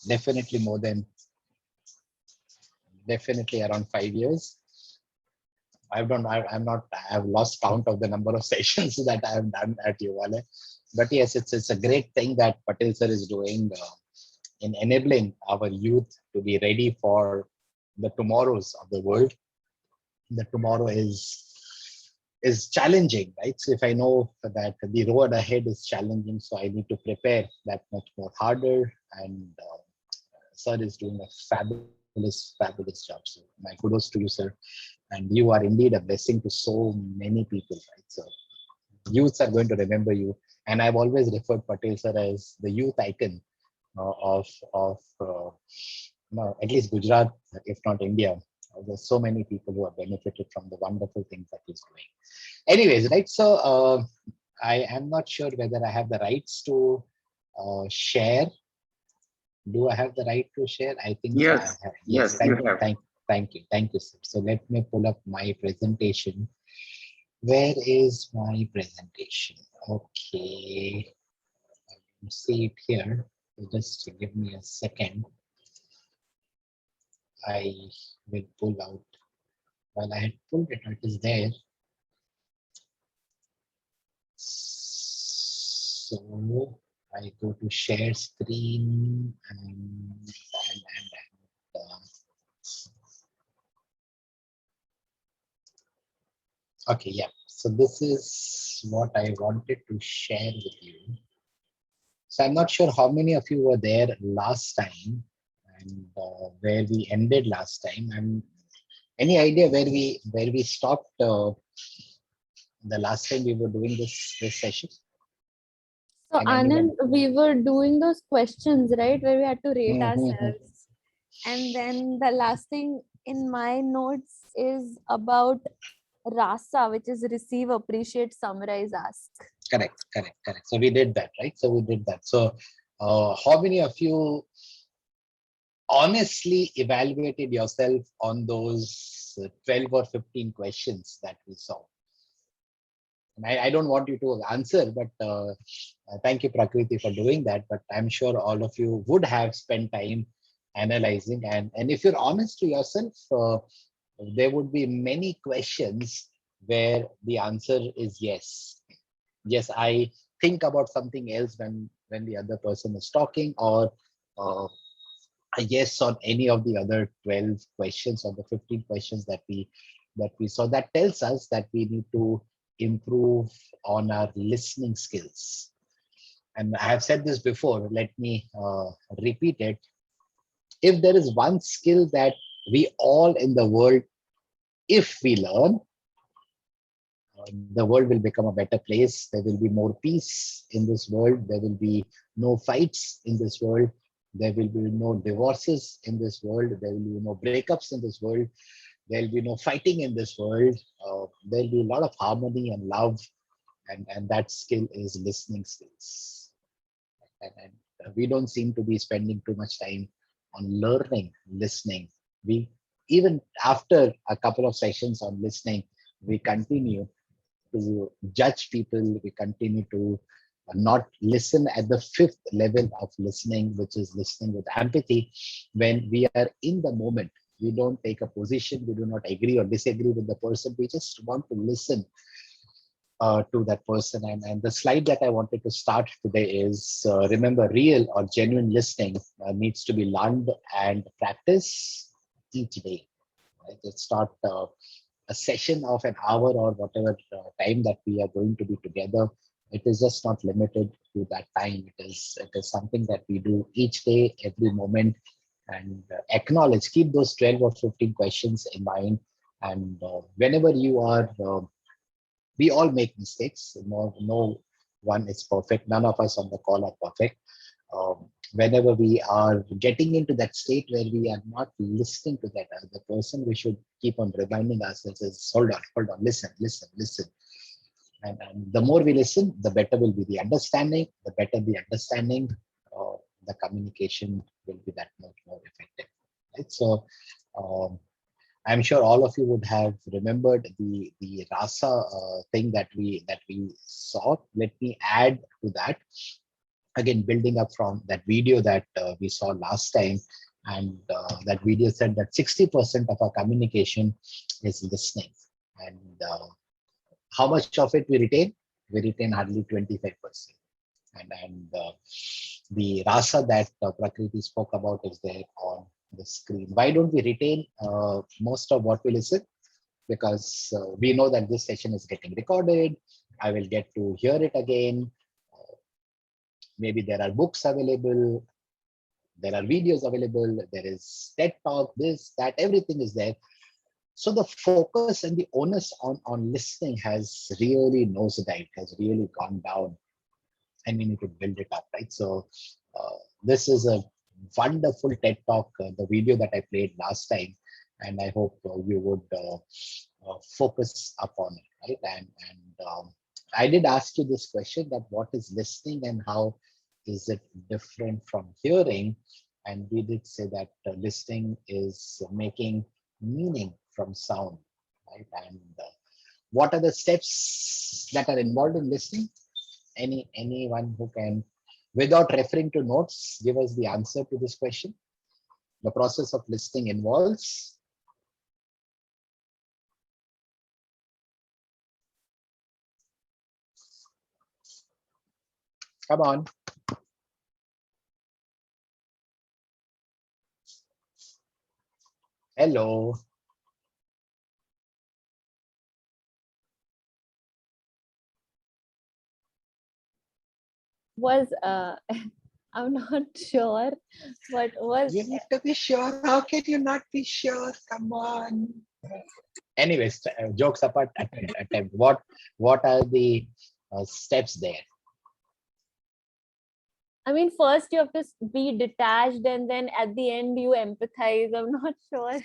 definitely more than, definitely around 5 years. I've lost count of the number of sessions that I have done at Yuvalay. But yes, it's a great thing that Patel sir is doing in enabling our youth to be ready for the tomorrows of the world. The tomorrow is challenging, right? So if I know that the road ahead is challenging, so I need to prepare that much more harder. And sir is doing a fabulous job. So my kudos to you, sir. And you are indeed a blessing to so many people, right? So youths are going to remember you. And I've always referred Patel sir as the youth icon of no, at least Gujarat, if not India. There's so many people who have benefited from the wonderful things that he's doing. Anyways, right? So I am not sure whether I have the rights to share. Do I have the right to share? I think so. I Yes, have. Yes. yes, you have. Thank you, sir. So let me pull up my presentation. Where is my presentation? Okay, you see it here. So just give me a second. I will pull out. While I had pulled it, it is there. So I go to share screen okay, yeah. So this is what I wanted to share with you. So I'm not sure how many of you were there last time and where we ended last time. And any idea where we stopped the last time we were doing this session? So Can Anand, anyone? we were doing those questions, right, where we had to rate Mm-hmm. ourselves. And then the last thing in my notes is about RASA, which is receive, appreciate, summarize, ask. Correct. So we did that, right? So we did that. So how many of you honestly evaluated yourself on those 12 or 15 questions that we saw? And I don't want you to answer, but thank you, Prakriti, for doing that. But I'm sure all of you would have spent time analyzing. And if you're honest to yourself, there would be many questions where the answer is yes. Yes, I think about something else when the other person is talking, or uh, a yes on any of the other 12 questions or the 15 questions that we saw. That tells us that we need to improve on our listening skills. And I have said this before, let me repeat it. If there is one skill that we all in the world, if we learn, the world will become a better place. There will be more peace in this world. There will be no fights in this world. There will be no divorces in this world. There will be no breakups in this world. There will be no fighting in this world. There will be a lot of harmony and love. And that skill is listening skills. And we don't seem to be spending too much time on learning listening. We, even after a couple of sessions on listening, we continue to judge people. We continue to not listen at the fifth level of listening, which is listening with empathy. When we are in the moment, we don't take a position. We do not agree or disagree with the person. We just want to listen to that person. And the slide that I wanted to start today is remember, real or genuine listening needs to be learned and practiced each day. Right? It's not a session of an hour or whatever time that we are going to be together. It is just not limited to that time. It is something that we do each day, every moment, and acknowledge, keep those 12 or 15 questions in mind. And whenever you are, we all make mistakes. No one is perfect. None of us on the call are perfect. Whenever we are getting into that state where we are not listening to that other person, we should keep on reminding ourselves, hold on, listen. And the more we listen, the better will be the understanding. The better the understanding, the communication will be that much more effective. Right? So I'm sure all of you would have remembered the rasa thing that we saw. Let me add to that. again, building up from that video that we saw last time. And that video said that 60% of our communication is listening. And how much of it we retain? We retain hardly 25%. And the rasa that Prakriti spoke about is there on the screen. Why don't we retain most of what we listen? Because we know that this session is getting recorded. I will get to hear it again. Maybe there are books available. There are videos available. There is TED Talk, this, that, everything is there. So the focus and the onus on listening has really nosedived, has really gone down, and we need to build it up, right? So this is a wonderful TED Talk, the video that I played last time, and I hope you would focus upon it, right? And I did ask you this question, that what is listening and how is it different from hearing? And we did say that listening is making meaning from sound, right? And what are the steps that are involved in listening? Anyone who can, without referring to notes, give us the answer to this question? The process of listening involves. Come on. Hello. Was I'm not sure what was. You need to be sure. How can you not be sure? Come on. Anyways, jokes apart, attempt. What are the steps there? I mean, first you have to be detached, and then at the end you empathize. I'm not sure.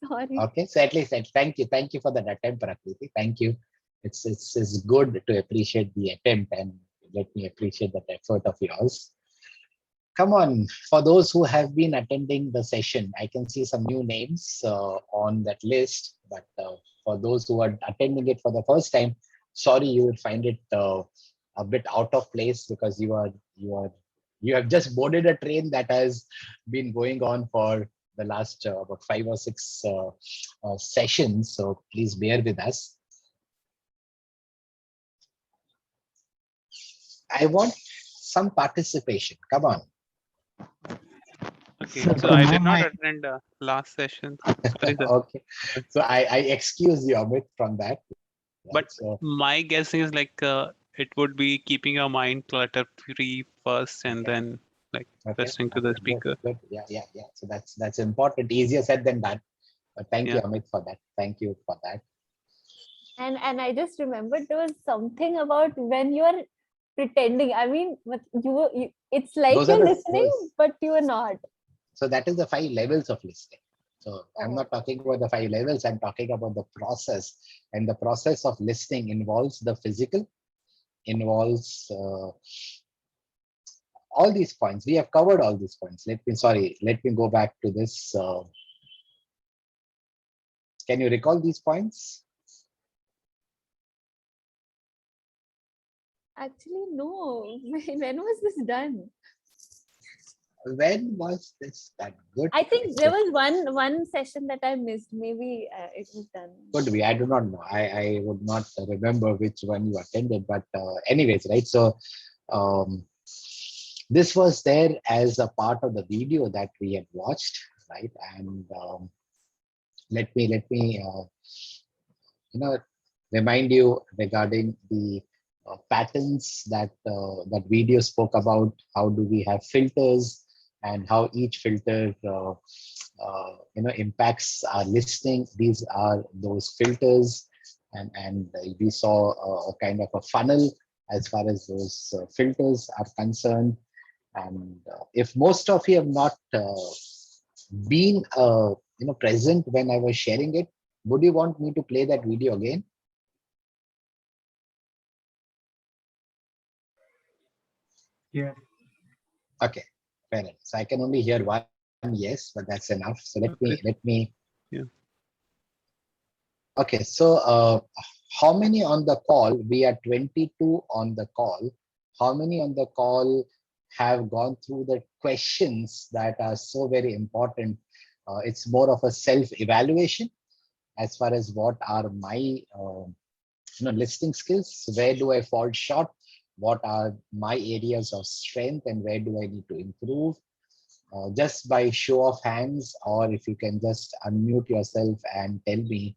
Sorry. Okay, so at least thank you for that attempt, Prakriti. Thank you. It's good to appreciate the attempt, and let me appreciate that effort of yours. Come on, for those who have been attending the session, I can see some new names on that list, but for those who are attending it for the first time, sorry, you would find it a bit out of place, because you have just boarded a train that has been going on for the last about 5 or 6 sessions. So please bear with us. I want some participation. Come on. Okay, Sir, so for I now, did not my attend last session. Sorry, sir. Okay, so I excuse you, Amit, from that. Right? But So, my guess is like it would be keeping your mind clutter free first, and okay. then like Okay. listening to the speaker. Good. Yeah. So that's important. Easier said than done. But thank you, Yeah. Amit, for that. Thank you for that. And I just remembered there was something about when you're pretending. I mean, but it's like Those are you're the listening, but you are not. So that is the 5 levels of listening. So I'm Oh. not talking about the 5 levels. I'm talking about the process. And the process of listening involves the physical, involves all these points. We have covered all these points. Let me go back to this. Can you recall these points? Actually, no. When was this done? When was this done? Good. I think there was one session that I missed. Maybe it was done. Could be. I do not know. I would not remember which one you attended. But anyways, right? So this was there as a part of the video that we had watched, right? And let me remind you regarding the patterns that that video spoke about. How do we have filters, and how each filter impacts our listening. These are those filters, and we saw a kind of a funnel as far as those filters are concerned. And if most of you have not been present when I was sharing it, would you want me to play that video again? yeah. Okay, fair enough. So I can only hear one yes, but that's enough. So let me. Yeah. Okay, so how many on the call? We are 22 on the call. How many on the call have gone through the questions that are so very important. It's more of a self-evaluation as far as what are my listening skills, where do I fall short, what are my areas of strength, and where do I need to improve. Just by show of hands, or if you can just unmute yourself and tell me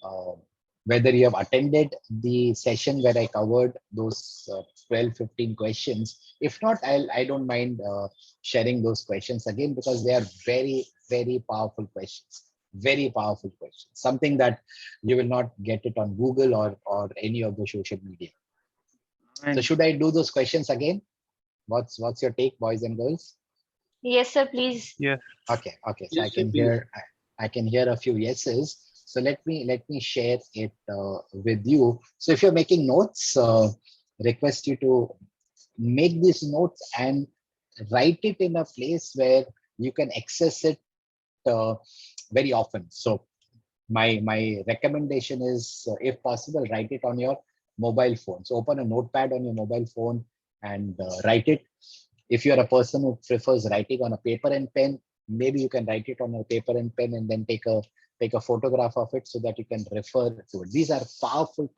uh, whether you have attended the session where I covered those 12, 15 questions. If not, I don't mind sharing those questions again, because they are very, very powerful questions. Very powerful questions. Something that you will not get it on Google or any of the social media. So And should I do those questions again? What's your take, boys and girls? Yes, sir, please. Yes. Okay. So yes, sir, please. I can hear a few yeses. So let me share it with you. So if you're making notes, request you to make these notes and write it in a place where you can access it very often. So my recommendation is, if possible, write it on your mobile phone. So open a notepad on your mobile phone and write it. If you're a person who prefers writing on a paper and pen, maybe you can write it on a paper and pen and then take a photograph of it so that you can refer to it. These are powerful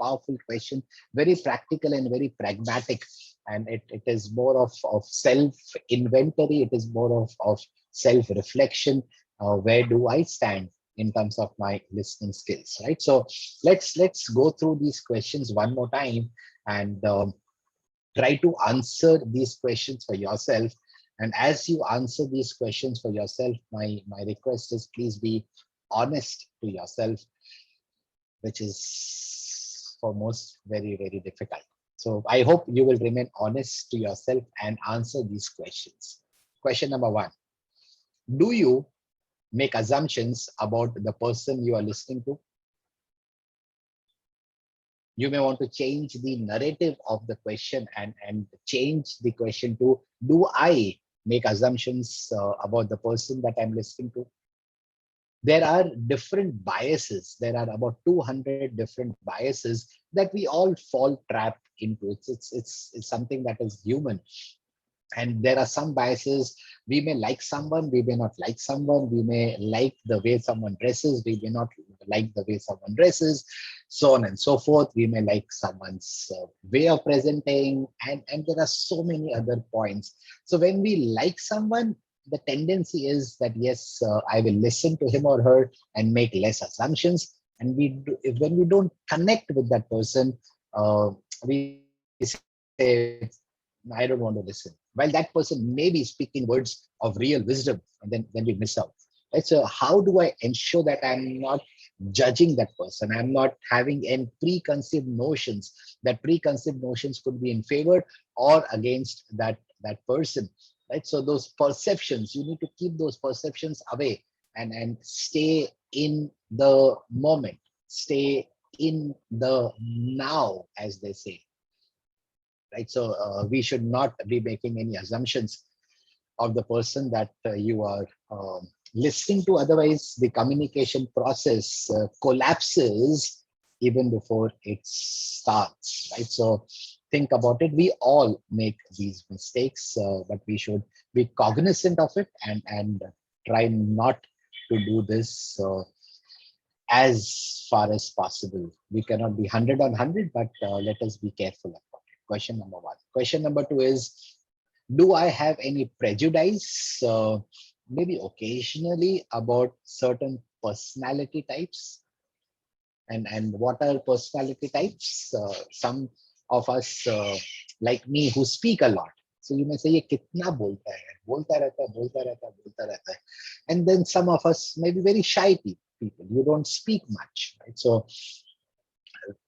questions, very practical and very pragmatic. And it is more of self-inventory. It is more of self-reflection. Where do I stand in terms of my listening skills, right? So let's go through these questions one more time and try to answer these questions for yourself. And as you answer these questions for yourself, my request is, please be honest to yourself, which is for most very, very difficult. So I hope you will remain honest to yourself and answer these questions. Question number one: do you make assumptions about the person you are listening to? You may want to change the narrative of the question and change the question to, do I make assumptions about the person that I'm listening to? There are different biases. There are about 200 different biases that we all fall trapped into. It's something that is human. And there are some biases. We may like someone, we may not like someone. We may like the way someone dresses, we may not like the way someone dresses, so on and so forth. We may like someone's way of presenting, and there are so many other points. So when we like someone, the tendency is that, yes, I will listen to him or her and make less assumptions. And when we don't connect with that person, we say, I don't want to listen. While that person may be speaking words of real wisdom, and then we miss out. Right? So how do I ensure that I'm not judging that person? I'm not having any preconceived notions. That preconceived notions could be in favor or against that person. Right? So those perceptions, you need to keep those perceptions away and stay in the moment, stay in the now, as they say. Right? So we should not be making any assumptions of the person that you are listening to. Otherwise, the communication process collapses even before it starts. Right? So think about it. We all make these mistakes, but we should be cognizant of it and try not to do this as far as possible. We cannot be 100 on 100, but let us be careful about it. Question number one. Question number two is, do I have any prejudice, maybe occasionally, about certain personality types? And what are personality types? Some of us, like me, who speak a lot. So you may say, ये कितना बोलता है, बोलता रहता है, बोलता रहता है, बोलता रहता है. And then some of us may be very shy people. You don't speak much, right? So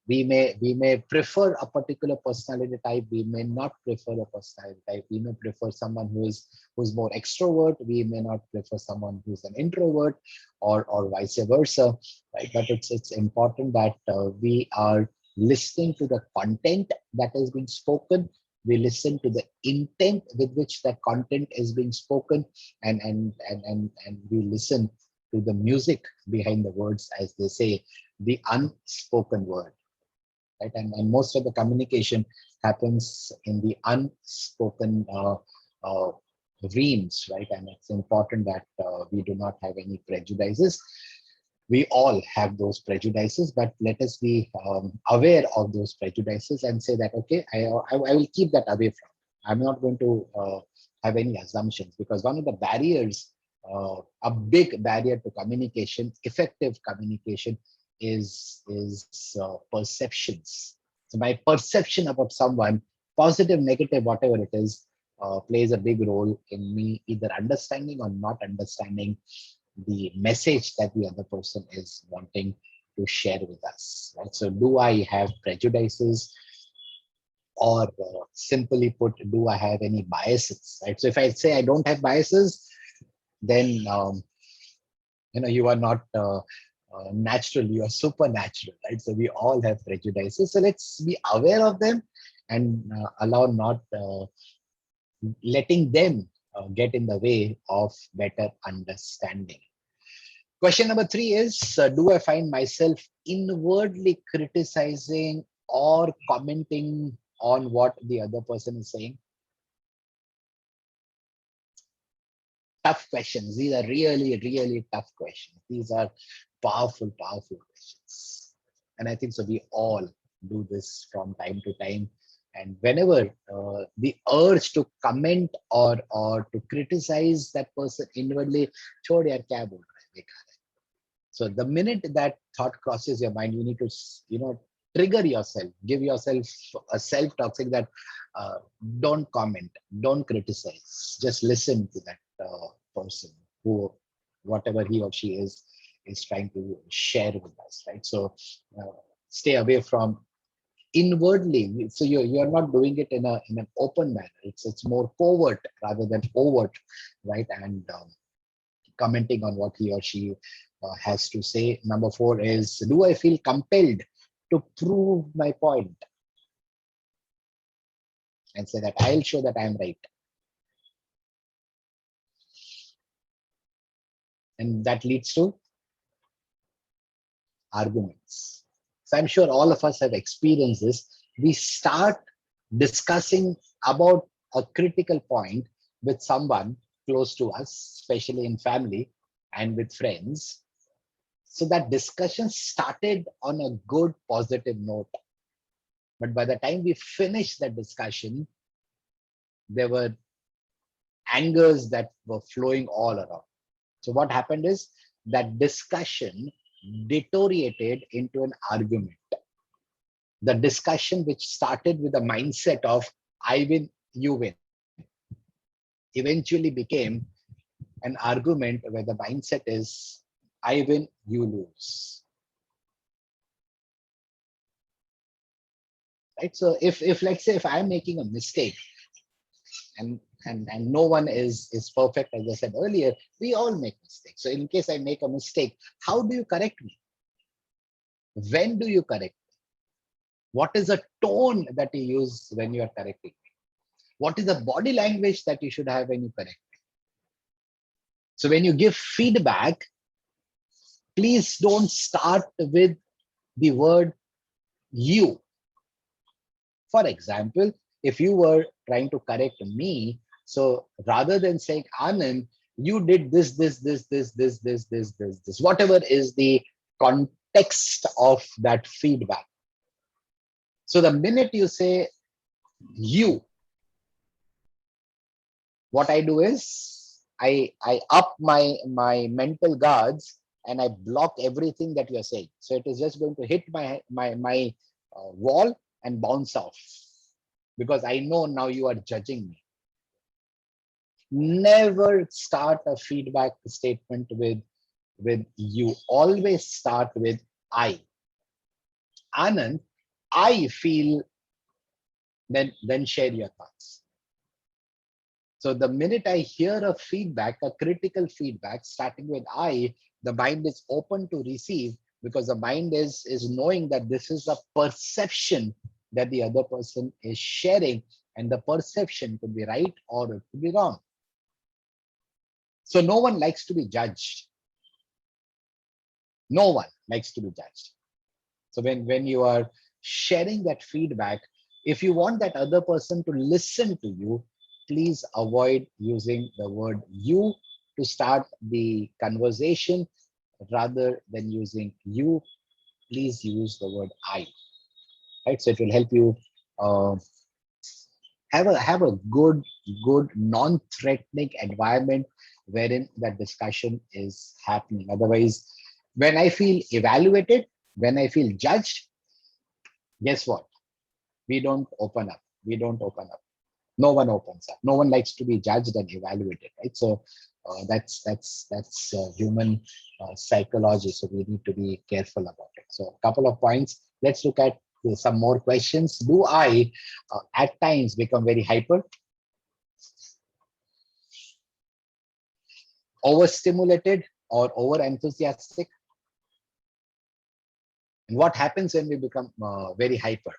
we may prefer a particular personality type. We may not prefer a personality type. We may prefer someone who's more extrovert. We may not prefer someone who's an introvert, or vice versa, right? But it's important that we are listening to the content that is being spoken. We listen to the intent with which that content is being spoken, and we listen to the music behind the words, as they say, the unspoken word. Right? And most of the communication happens in the unspoken reams, right? And it's important that we do not have any prejudices. We all have those prejudices, but let us be aware of those prejudices and say that, okay, I will keep that away from. I'm not going to have any assumptions, because one of the barriers, a big barrier to communication, effective communication, is perceptions. So my perception about someone, positive, negative, whatever it is, plays a big role in me either understanding or not understanding the message that the other person is wanting to share with us. Right? So do I have prejudices, or simply put, do I have any biases? Right? So if I say I don't have biases, then you are not natural, you are supernatural, right? So we all have prejudices. So let's be aware of them and allow not letting them get in the way of better understanding. Question number 3 is, do I find myself inwardly criticizing or commenting on what the other person is saying? Tough questions. These are really, really tough questions. These are powerful, powerful questions. And I think so we all do this from time to time. And whenever the urge to comment or to criticize that person inwardly, छोड़ यार क्या बोल रहा है, बेकार है. So the minute that thought crosses your mind, you need to, trigger yourself, give yourself a self-talk saying that don't comment, don't criticize, just listen to that person who, whatever he or she is trying to share with us, right? So stay away from inwardly. So you're not doing it in an open manner. It's more covert rather than overt, right? And commenting on what he or she has to say. Number 4 is, do I feel compelled to prove my point and say that I'll show that I'm right? And that leads to arguments. So I'm sure all of us have experienced this. We start discussing about a critical point with someone close to us, especially in family and with friends. So that discussion started on a good, positive note. But by the time we finished that discussion, there were angers that were flowing all around. So what happened is that discussion deteriorated into an argument. The discussion, which started with a mindset of I win, you win, eventually became an argument where the mindset is I win, you lose. Right? So if let's say if I'm making a mistake, and no one is perfect, as I said earlier, we all make mistakes. So in case I make a mistake, how do you correct me? When do you correct me? What is the tone that you use when you are correcting me? What is the body language that you should have when you correct me? So when you give feedback, please don't start with the word you. For example, if you were trying to correct me, so rather than saying, Anand, you did this, whatever is the context of that feedback. So the minute you say you, what I do is I up my mental guards and I block everything that you're saying. So it is just going to hit my wall and bounce off, because I know now you are judging me. Never start a feedback statement with you. Always start with I. Anand, I feel, then share your thoughts. So the minute I hear a feedback, a critical feedback starting with I, the mind is open to receive, because the mind is knowing that this is a perception that the other person is sharing, and the perception could be right or it could be wrong. So no one likes to be judged. No one likes to be judged. So when you are sharing that feedback, if you want that other person to listen to you, please avoid using the word you to start the conversation. Rather than using you, please use the word I. Right? So it will help you have a good non-threatening environment wherein that discussion is happening. Otherwise, when I feel evaluated, when I feel judged, guess what? We don't open up. We don't open up. No one opens up. No one likes to be judged and evaluated, right? So that's human psychology. So we need to be careful about it. So a couple of points. Let's look at some more questions. Do I at times become very hyper, overstimulated, or over enthusiastic? And what happens when we become very hyper?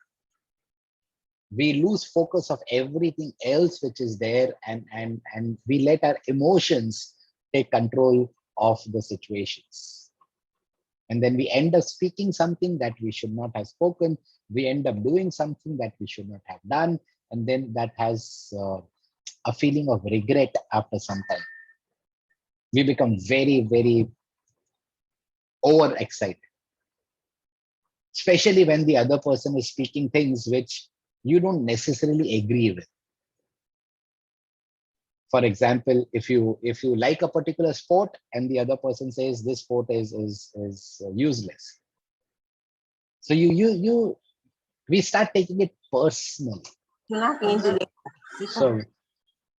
We lose focus of everything else which is there, and we let our emotions take control of the situations. And then we end up speaking something that we should not have spoken. We end up doing something that we should not have done. And then that has a feeling of regret after some time. We become very overexcited, especially when the other person is speaking things which you don't necessarily agree with. For example, if you like a particular sport and the other person says this sport is useless, so we start taking it personally. So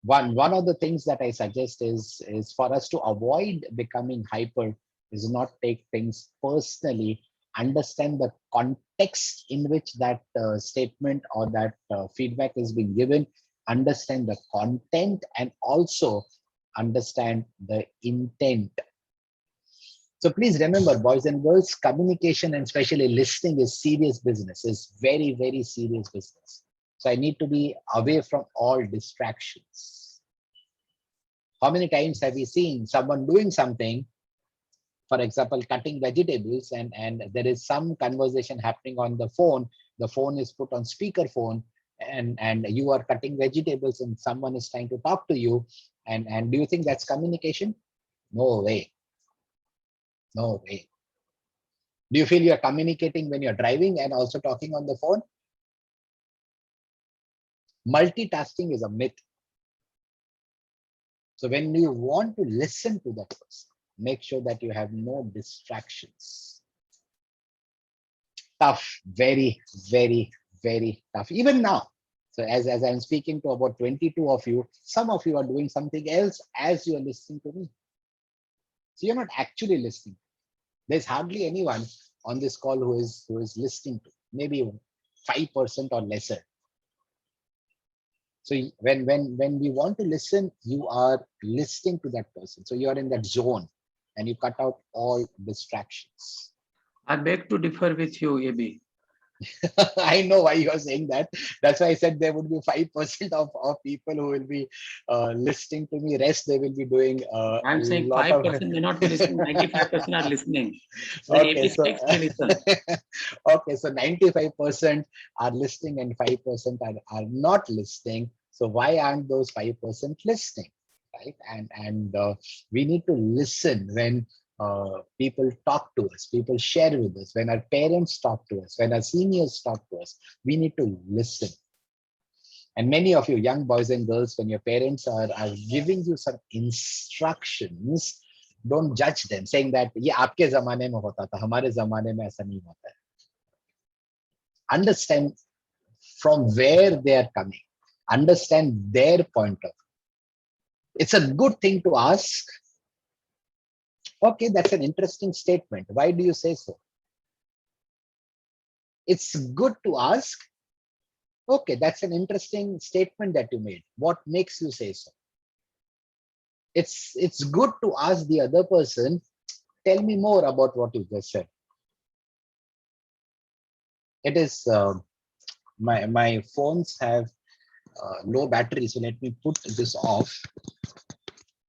one of the things that I suggest is for us to avoid becoming hyper is not take things personally. Understand the context in which that statement or that feedback is being given. Understand the content and also understand the intent. So please remember, boys and girls, communication and especially listening is serious business. Is very serious business. So I need to be away from all distractions. How many times have we seen someone doing something, for example, cutting vegetables, and there is some conversation happening on the phone is put on speakerphone, and you are cutting vegetables and someone is trying to talk to you, and do you think that's communication? No way. No way. Do you feel you're communicating when you're driving and also talking on the phone? Multitasking is a myth. So when you want to listen to that person, make sure that you have no distractions. Tough, very tough. Even now. So as I'm speaking to about 22 of you, some of you are doing something else as you are listening to me. So you're not actually listening. There's hardly anyone on this call who is listening to, maybe 5% or lesser. So when we want to listen, you are listening to that person. So you are in that zone and you cut out all distractions. I beg to differ with you, AB. I know why you are saying that. That's why I said there would be 5% of people who will be listening to me. Rest they will be doing I'm saying 5% may not be listening, 95% are listening. When Okay, AB so speaks, we listen. okay, so 95% are listening and 5% are not listening. So why aren't those 5% listening, right? And we need to listen when people talk to us, people share with us, when our parents talk to us, when our seniors talk to us. We need to listen. And many of you young boys and girls, when your parents are giving you some instructions, don't judge them, saying that ये आपके ज़माने में होता था, हमारे ज़माने में ऐसा नहीं होता है. Understand from where they are coming. Understand their point of view. It's a good thing to ask. Okay, that's an interesting statement. Why do you say so? It's good to ask. Okay, that's an interesting statement that you made. What makes you say so? It's good to ask the other person, tell me more about what you just said. It is my phones have low battery, so let me put this off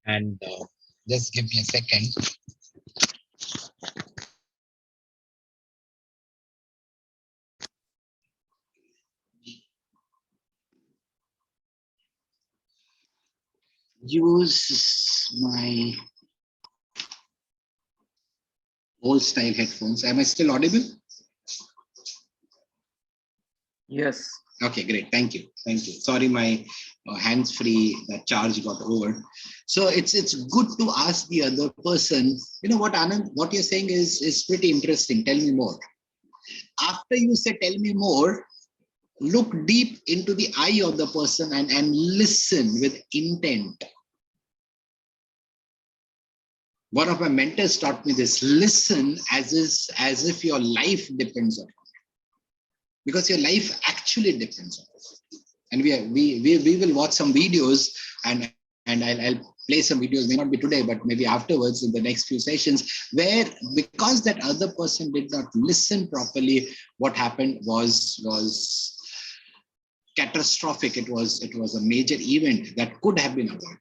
and just give me a second. use my old style headphones. Am I still audible? Yes. Okay, great. Thank you. Thank you. Sorry, my hands-free charge got over. So it's good to ask the other person, you know what, Anand, what you're saying is pretty interesting. Tell me more. After you say, tell me more, look deep into the eye of the person and listen with intent. One of my mentors taught me this: listen as if your life depends on it. Because your life actually depends on it. And we will watch some videos, and I'll play some videos, may not be today, but maybe afterwards in the next few sessions, where because that other person did not listen properly, what happened was catastrophic. It was a major event that could have been avoided.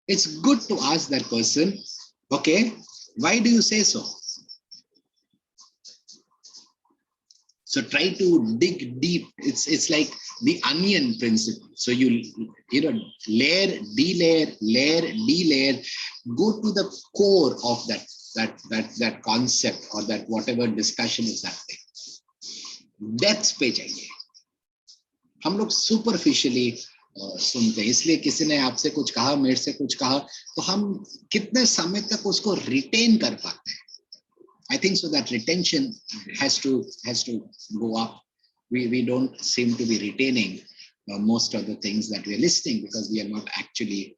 It's good to ask that person, okay, why do you say so? So try to dig deep. It's like the onion principle. So you know, layer, delayer, layer, delayer, go to the core of that concept or that whatever discussion is happening. Depth पे चाहिए. हम लोग superficially सुनते हैं. इसलिए किसी ने आपसे कुछ कहा, मेरे से कुछ कहा, तो हम कितने समय तक उसको retain कर पाते हैं? I think so that retention has to go up. We don't seem to be retaining most of the things that we are listening because we are not actually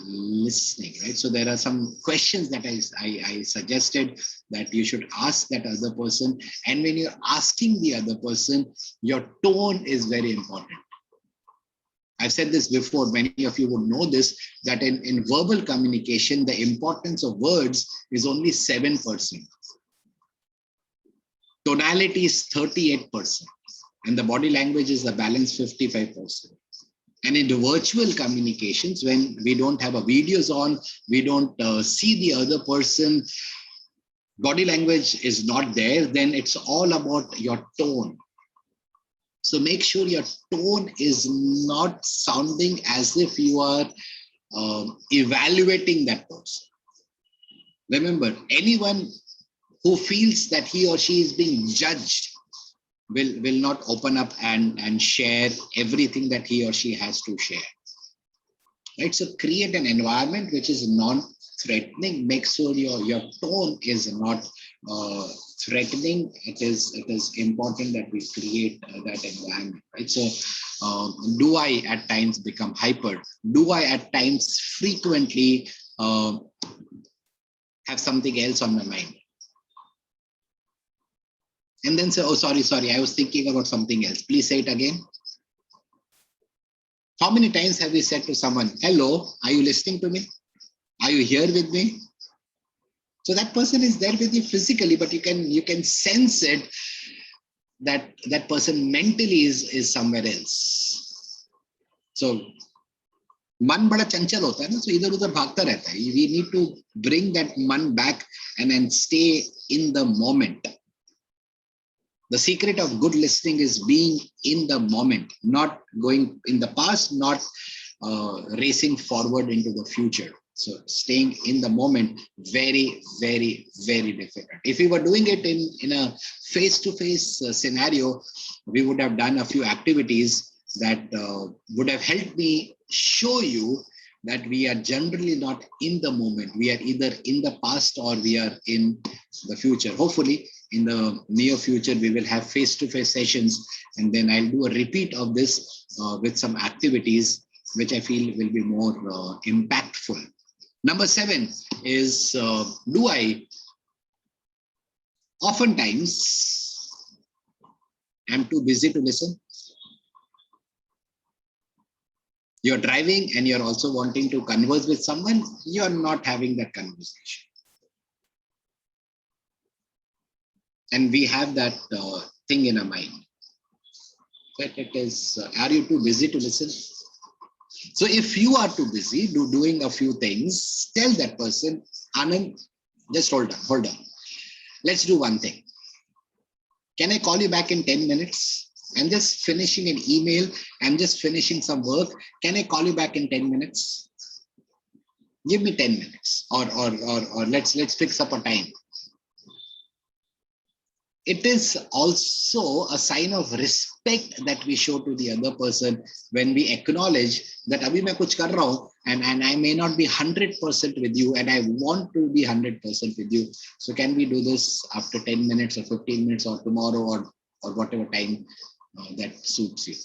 listening, right? So there are some questions that I suggested that you should ask that other person. And when you're asking the other person, your tone is very important. I've said this before, many of you would know this, that in verbal communication, the importance of words is only 7%. Tonality is 38%, and the body language is the balance 55%. And in the virtual communications, when we don't have a videos on, we don't see the other person, body language is not there, then it's all about your tone. So make sure your tone is not sounding as if you are evaluating that person. Remember, anyone who feels that he or she is being judged will not open up and share everything that he or she has to share. Right? So create an environment which is non-threatening. Make sure your tone is not threatening. It is important that we create that environment. Right? So do I at times become hyper? Do I at times frequently have something else on my mind? And then say, oh, sorry, I was thinking about something else. Please say it again. How many times have we said to someone, hello, are you listening to me? Are you here with me? So that person is there with you physically, but you can sense it that that person mentally is somewhere else. So मन बड़ा चंचल होता है ना, so इधर उधर भागता रहता है. We need to bring that मन back and then stay in the moment. The secret of good listening is being in the moment, not going in the past, not racing forward into the future. So staying in the moment, very, very, very difficult. If we were doing it in a face-to-face scenario, we would have done a few activities that would have helped me show you that we are generally not in the moment. We are either in the past or we are in the future. Hopefully, in the near future, we will have face-to-face sessions, and then I'll do a repeat of this with some activities, which I feel will be more impactful. Number 7 is, do I oftentimes am too busy to listen? You're driving and you're also wanting to converse with someone, you're not having that conversation. And we have that thing in our mind. That it is, are you too busy to listen? So if you are too busy doing a few things, tell that person, Anand, just hold on. Let's do one thing. Can I call you back in 10 minutes? I'm just finishing an email. I'm just finishing some work. Can I call you back in 10 minutes? Give me 10 minutes or let's fix up a time. It is also a sign of respect that we show to the other person when we acknowledge that abhi main kuch kar raha hu and I may not be 100% with you and I want to be 100% with you. So can we do this after 10 minutes or 15 minutes or tomorrow or whatever time that suits you.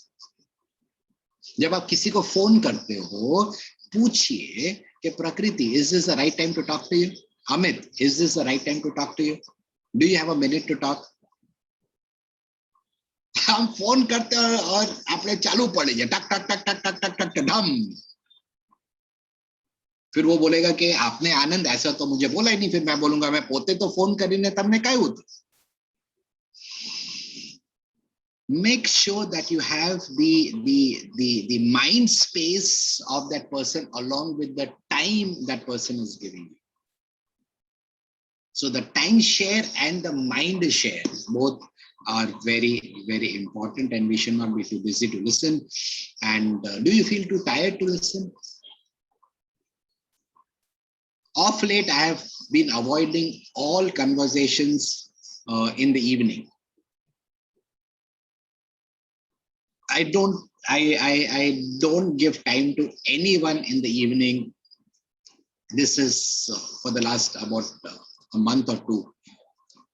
जब आप किसी को phone करते हो पूछिए कि प्रकृति, is this the right time to talk to you? Amit, is this the right time to talk to you? Do you have a minute to talk? हम फोन करते हैं और आपने चालू पड़े टक टक टक टक टक टक टक धम, फिर वो बोलेगा कि आपने आनंद ऐसा तो मुझे बोला ही नहीं, फिर मैं बोलूंगा मैं पोते तो फोन करीने तमने काय होते. Make sure that you have the mind space of that person along with the time that person is giving you. So the time share and the mind share both are very, very important, and we should not be too busy to listen. And do you feel too tired to listen? Of late, I have been avoiding all conversations in the evening. I don't give time to anyone in the evening. This is for the last about a month or two,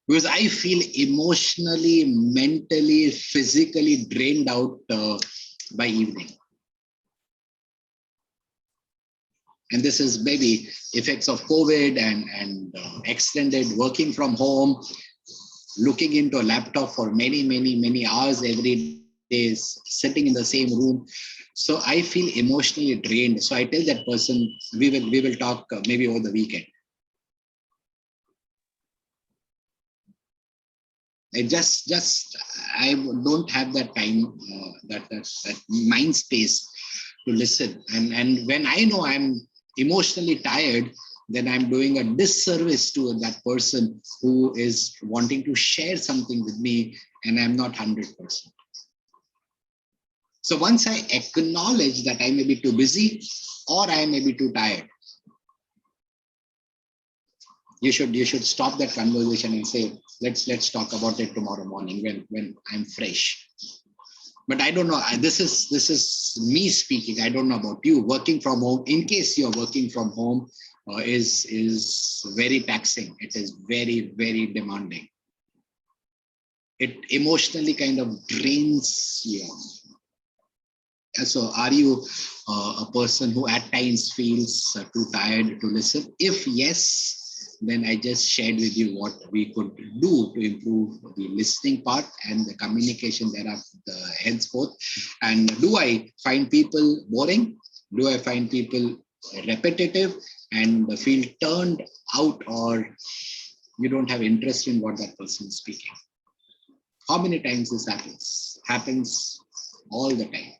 because I feel emotionally, mentally, physically drained out by evening. And this is maybe effects of COVID and extended working from home, looking into a laptop for many hours every day, sitting in the same room. So I feel emotionally drained. So I tell that person, we will talk maybe over the weekend. I I don't have that time, that mind space to listen. And when I know I'm emotionally tired, then I'm doing a disservice to that person who is wanting to share something with me, and I'm not 100%. So once I acknowledge that I may be too busy or I may be too tired, you should stop that conversation and say, let's talk about it tomorrow morning when I'm fresh. But I don't know, this is me speaking. I don't know about you. Working from home, in case you're working from home, is very taxing. It is very, very demanding. It emotionally kind of drains you. So are you a person who at times feels too tired to listen? If yes, then I just shared with you what we could do to improve the listening part and the communication thereafter henceforth. And do I find people boring? Do I find people repetitive and feel turned out, or you don't have interest in what that person is speaking? How many times this happens? Happens all the time.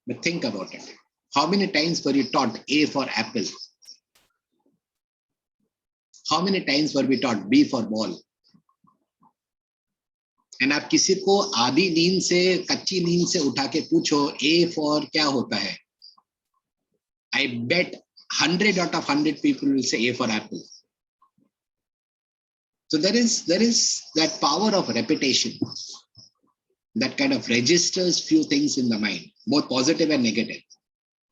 But think about it. How many times were you taught A for apple? How many times were we taught B for ball? And आप किसी को आधी नींद से, कच्ची नींद से उठा के पूछो A for क्या होता है? I bet 100 out of 100 people will say A for apple. So there is that power of repetition that kind of registers few things in the mind, both positive and negative.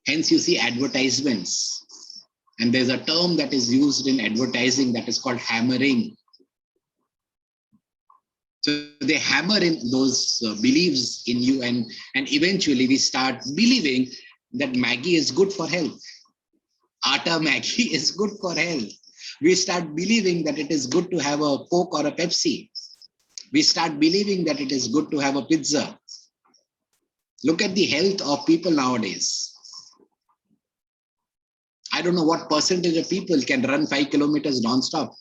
Hence you see advertisements, and there's a term that is used in advertising that is called hammering. So they hammer in those beliefs in you, and eventually we start believing that Maggie is good for health. Atta Maggie is good for health. We start believing that it is good to have a Coke or a Pepsi. We start believing that it is good to have a pizza. Look at the health of people nowadays. I don't know what percentage of people can run 5 kilometers non-stop.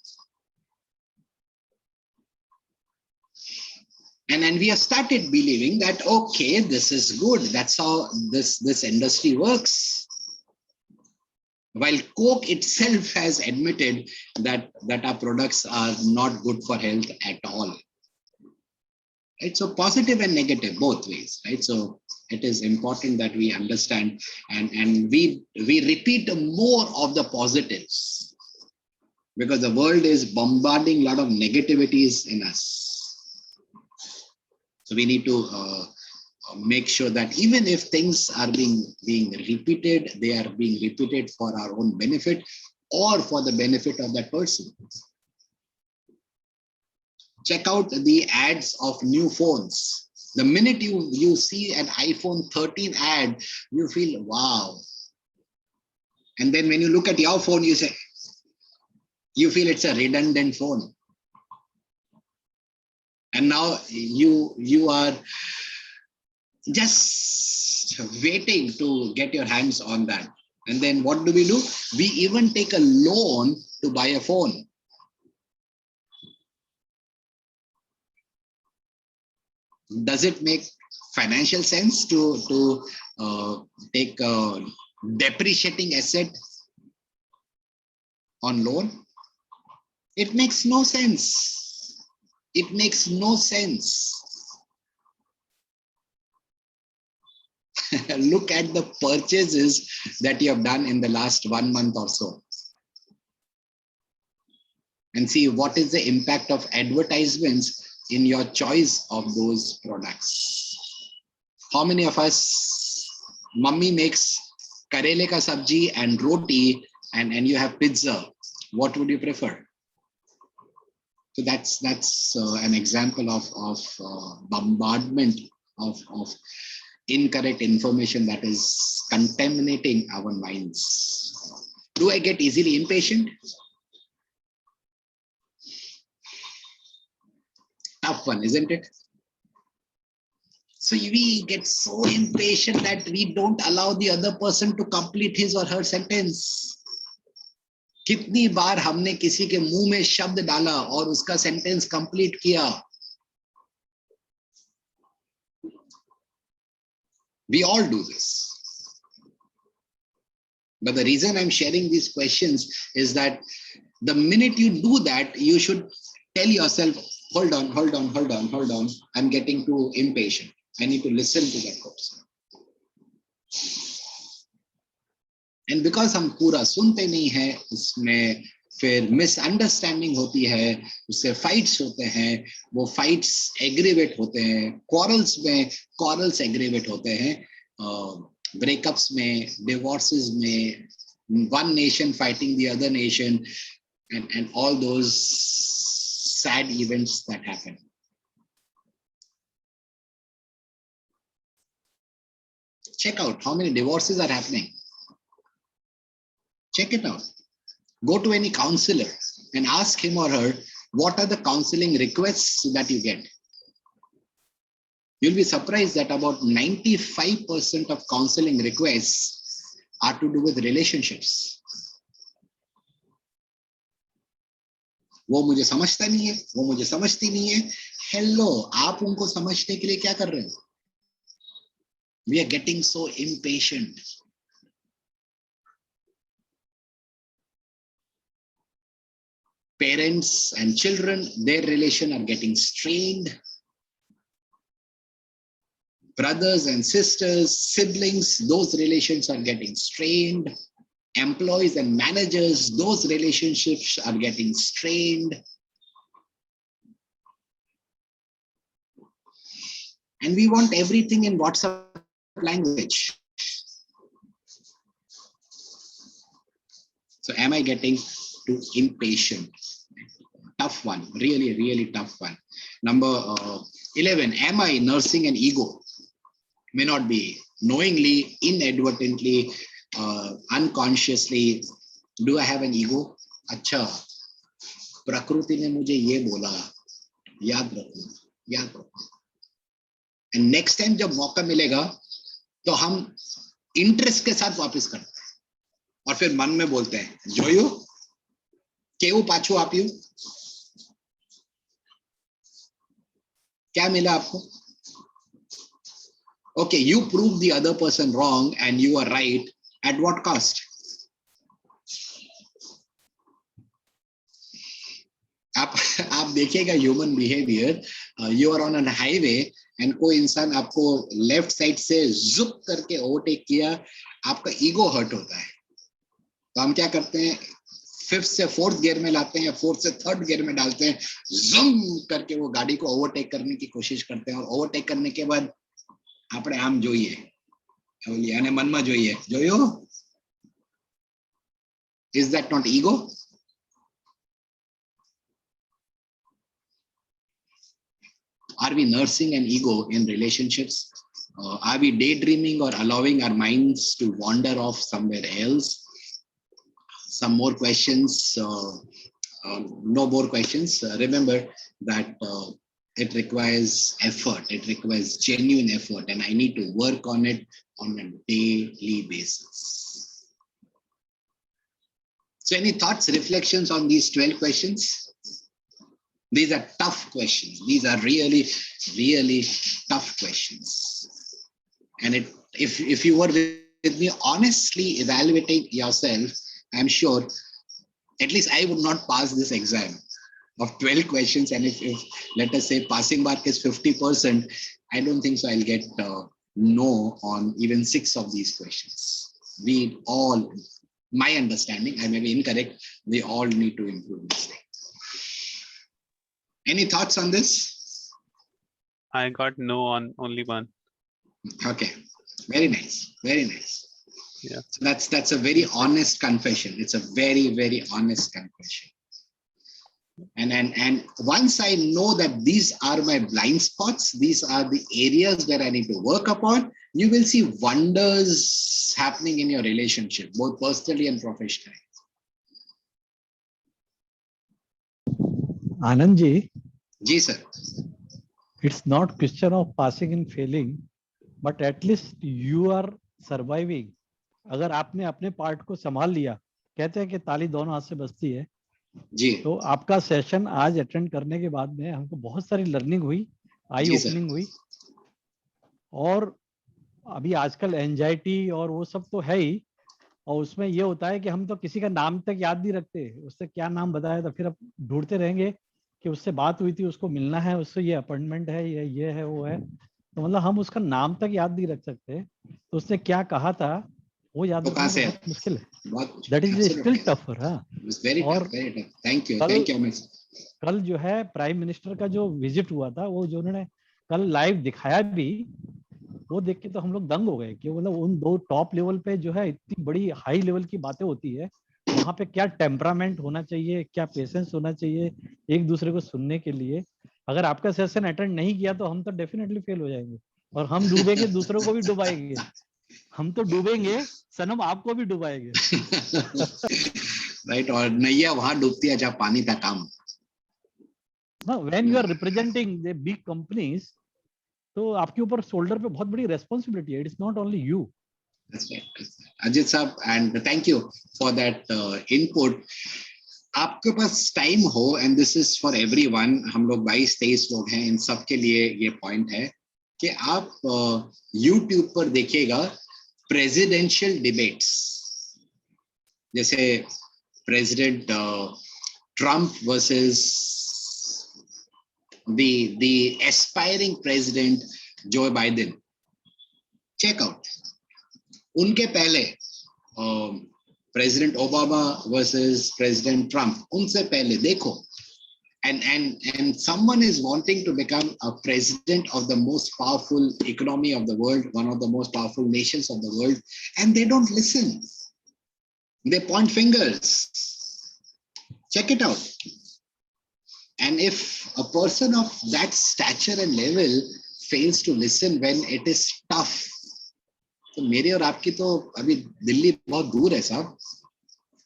And we have started believing that, okay, this is good. That's how this industry works. While Coke itself has admitted that our products are not good for health at all. right? So positive and negative, both ways, right? So it is important that we understand and we repeat more of the positives, because the world is bombarding a lot of negativities in us. So we need to make sure that even if things are being repeated, they are being repeated for our own benefit or for the benefit of that person. Check out the ads of new phones. The minute you see an iPhone 13 ad, you feel, wow. And then when you look at your phone, you feel it's a redundant phone. And now you are just waiting to get your hands on that. And then what do? We even take a loan to buy a phone. Does it make financial sense to take a depreciating asset on loan? It makes no sense. It makes no sense. Look at the purchases that you have done in the last 1 month or so, and see what is the impact of advertisements in your choice of those products. How many of us, mummy makes karele ka sabji and roti, and you have pizza, what would you prefer? So that's an example of bombardment of incorrect information that is contaminating our minds. Do I get easily impatient? Tough one, isn't it? So we get so impatient that we don't allow the other person to complete his or her sentence. कितनी बार हमने किसी के मुंह में शब्द डाला और उसका सेंटेंस कंप्लीट किया? We all do this. But the reason I'm sharing these questions is that the minute you do that, you should tell yourself, hold on. I'm getting too impatient. I need to listen to that person. And because हम पूरा सुनते नहीं हैं, उसमें फिर misunderstanding होती है, उससे फाइट्स होते हैं, वो फाइट्स एग्रीवेट होते हैं, क्वारल्स एग्रीवेट होते हैं, ब्रेकअप्स में, डिवोर्सेस में, one nation fighting the other nation, and all those sad events that happen. Check out how many divorces are happening. Check it out. Go to any counselor and ask him or her, what are the counseling requests that you get? You'll be surprised that about 95% of counseling requests are to do with relationships. वो मुझे समझता नहीं है, वो मुझे समझती नहीं है. Hello, आप उनको समझने के लिए क्या कर रहे हो? We are getting so impatient. Parents and children, their relation are getting strained. Brothers and sisters, siblings, those relations are getting strained. Employees and managers, those relationships are getting strained. And we want everything in WhatsApp language. So am I getting too impatient? Tough one, really, really tough one. Number 11, am I nursing an ego? May not be knowingly, inadvertently, unconsciously. Do I have an ego? अच्छा, प्रकृति ने मुझे ये बोला, याद रखो. And next time जब मौका मिलेगा, तो हम इंटरेस्ट के साथ वापस करते हैं, और फिर मन में बोलते हैं, जोयो, केवु पाछू आपियो, क्या मिला आपको? Okay, you prove the other person wrong and you are right. At what cost? आप देखिएगा human behaviour, you are on an highway and कोई इंसान आपको लेफ्ट साइड से जुप करके ओवरटेक किया, आपका ईगो हर्ट होता है। तो हम क्या करते हैं, फिफ्थ से फोर्थ गियर में लाते हैं या फोर्थ से थर्ड गियर में डालते हैं, जुम करके वो गाड़ी को ओवरटेक करने की कोशिश करते हैं। और ओवरटेक करने के बाद આપણે આમ જોઈએ અને મનમાં જોઈએ, જોયો? Is that not ego? Are we nursing an ego in relationships? Are we daydreaming or allowing our minds to wander off somewhere else? Some more questions. No more questions. Remember that it requires effort. It requires genuine effort, and I need to work on it on a daily basis. So any thoughts, reflections on these 12 questions? These are tough questions. These are really, really tough questions. And if you were with me honestly evaluating yourself, I'm sure at least I would not pass this exam of 12 questions. And if let us say passing mark is 50%, I don't think so I'll get no on even 6 of these questions. We all, my understanding, I may be incorrect, we all need to improve this thing. Any thoughts on this? I got no on only one. Okay, very nice, very nice. Yeah. So that's a very honest confession. It's a very, very honest confession. And once I know that these are my blind spots, these are the areas where I need to work upon, you will see wonders happening in your relationship, both personally and professionally. Anand ji, Ji sir. it's not question of passing and failing, but at least you are surviving. अगर आपने अपने part को संभाल लिया, कहते हैं कि ताली दोनों हाथ से बजती है, जी तो आपका सेशन आज अटेंड करने के बाद में हमको बहुत सारी लर्निंग हुई, आई ओपनिंग हुई। और अभी आजकल एंजाइटी और वो सब तो है ही, और उसमें ये होता है कि हम तो किसी का नाम तक याद नहीं रखते, उससे क्या नाम बताया, तो फिर अब ढूंढते रहेंगे कि उससे बात हुई थी, उसको मिलना है, उससे ये अपॉइंटमेंट है, ये है, वो है, तो मतलब हम उसका नाम तक याद नहीं रख सकते, तो उसने क्या कहा था वो याद तो रखना बहुत मुश्किल है। That is still tougher. और थैंक यू कल जो है प्राइम मिनिस्टर का जो विजिट हुआ था, वो जो उन्होंने कल लाइव दिखाया भी, वो देख के तो हम लोग दंग हो गए कि मतलब उन दो टॉप लेवल पे जो है इतनी बड़ी हाई लेवल की बातें होती है, वहां पे क्या टेम्परामेंट होना चाहिए, क्या पेशेंस होना चाहिए एक दूसरे को सुनने के लिए। अगर आपका सेशन अटेंड नहीं किया तो हम तो डेफिनेटली फेल हो जाएंगे, और हम डूबेंगे दूसरों को भी डुबाएंगे। हम तो डूबेंगे सनम, आपको भी डुबाएंगे। राइट, और नैया वहां डूबती है जहाँ पानी था कम। When you are representing the big companies, तो आपके ऊपर शोल्डर पे बहुत बड़ी रेस्पॉन्सिबिलिटी है, it is not only you. Ajit साहब, and thank you for that input. आपके पास टाइम हो, and this is for everyone, हम लोग 22-23 लोग हैं, इन सब के लिए ये पॉइंट है कि आप YouTube पर देखिएगा प्रेसिडेंशियल डिबेट्स, जैसे president Trump versus the aspiring president Joe Biden. Check out. उनके पहले president Obama versus president Trump, उनसे पहले देखो, and someone is wanting to become a president of the most powerful economy of the world, one of the most powerful nations of the world, and they don't listen. They point fingers. Check it out. And if a person of that stature and level fails to listen when it is tough, तो मेरे और आपकी तो अभी दिल्ली बहुत दूर है साहब,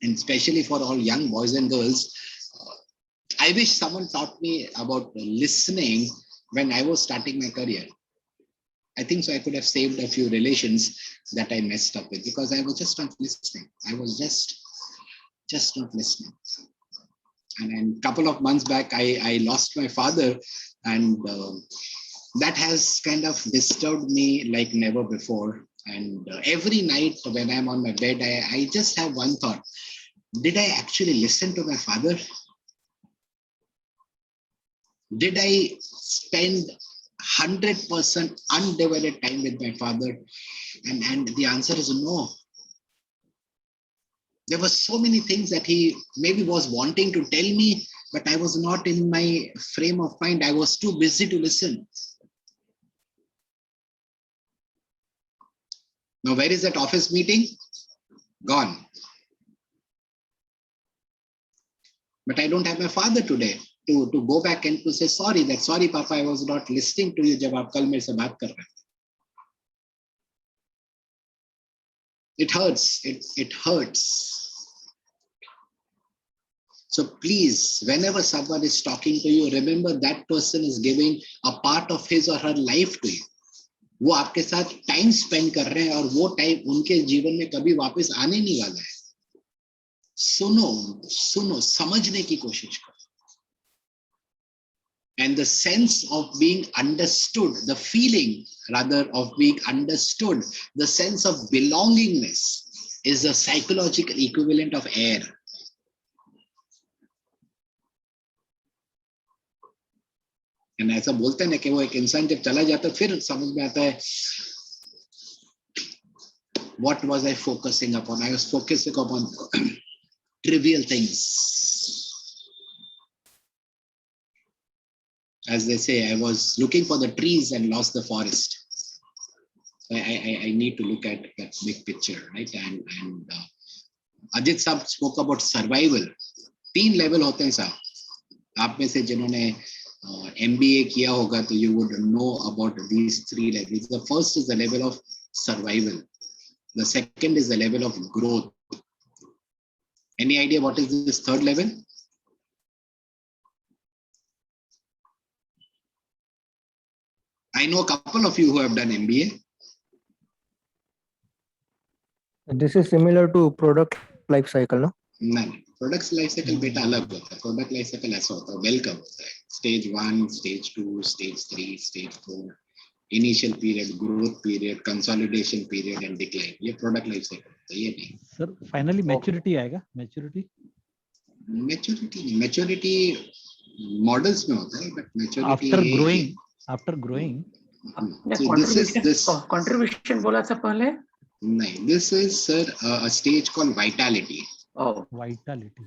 and especially for all young boys and girls, I wish someone taught me about listening when I was starting my career. I think so I could have saved a few relations that I messed up with because I was just not listening. I was just not listening. And a couple of months back, I lost my father, and that has kind of disturbed me like never before. And every night when I'm on my bed, I just have one thought. Did I actually listen to my father? Did I spend 100% undivided time with my father? And the answer is no. There were so many things that he maybe was wanting to tell me, but I was not in my frame of mind. I was too busy to listen. Now, where is that office meeting? Gone. But I don't have my father today to go back and to say sorry, Papa, I was not listening to you जब आप कल मेरे से बात कर रहे थे. It hurts. It hurts. So please, whenever someone is talking to you, remember that person is giving a part of his or her life to you. वो आपके साथ टाइम स्पेंड कर रहे हैं और वो टाइम उनके जीवन में कभी वापस आने नहीं वाला है. सुनो, समझने की कोशिश करो. And the sense of being understood, the feeling rather of being understood, the sense of belongingness is a psychological equivalent of air. And ऐसा बोलते हैं ना कि वो एक इंसान जब चला जाता है फिर समझ में आता है what was I focusing upon? I was focusing upon trivial things. As they say, I was looking for the trees and lost the forest. I need to look at that big picture, right? And Ajit Saab spoke about survival. 3 level होते हैं साहब. आप में से जिन्होंने MBA किया होगा तो you would know about these 3 levels. The first is the level of survival. The second is the level of growth. Any idea what is this third level? I know a couple of you who have done MBA. This is similar to product life cycle, no? नहीं, product life cycle बेटा अलग होता है. Product life cycle ऐसा होता है, welcome होता है. Stage 1, stage 2, stage 3, stage 4, initial period, growth period, consolidation period and decline. ये प्रोडक्ट लाइफ साइकिल होता है. ये नहीं सर फाइनली मैच्योरिटी आएगा. मैच्योरिटी मॉडल्स में होता है, but maturity after growing contribution बोला था पहले. नहीं, this is sir a stage called vitality. Vitality.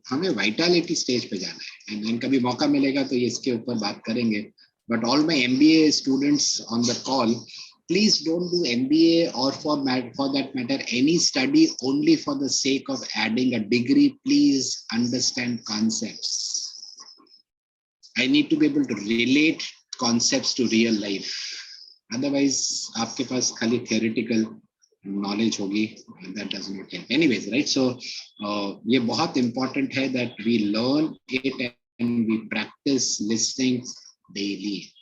हमें वाइटैलिटी स्टेज पे जाना है. एंड कभी मौका मिलेगा तो ये इसके ऊपर बात करेंगे. But all my MBA students on the call, please don't do MBA or for that matter any study only for the sake of adding a degree. Please understand concepts. I need to be able to relate concepts to real life. Otherwise, आपके पास खाली theoretical knowledge होगी, that does not help. Anyways, right? So ये बहुत important है that we learn it and we practice listening daily.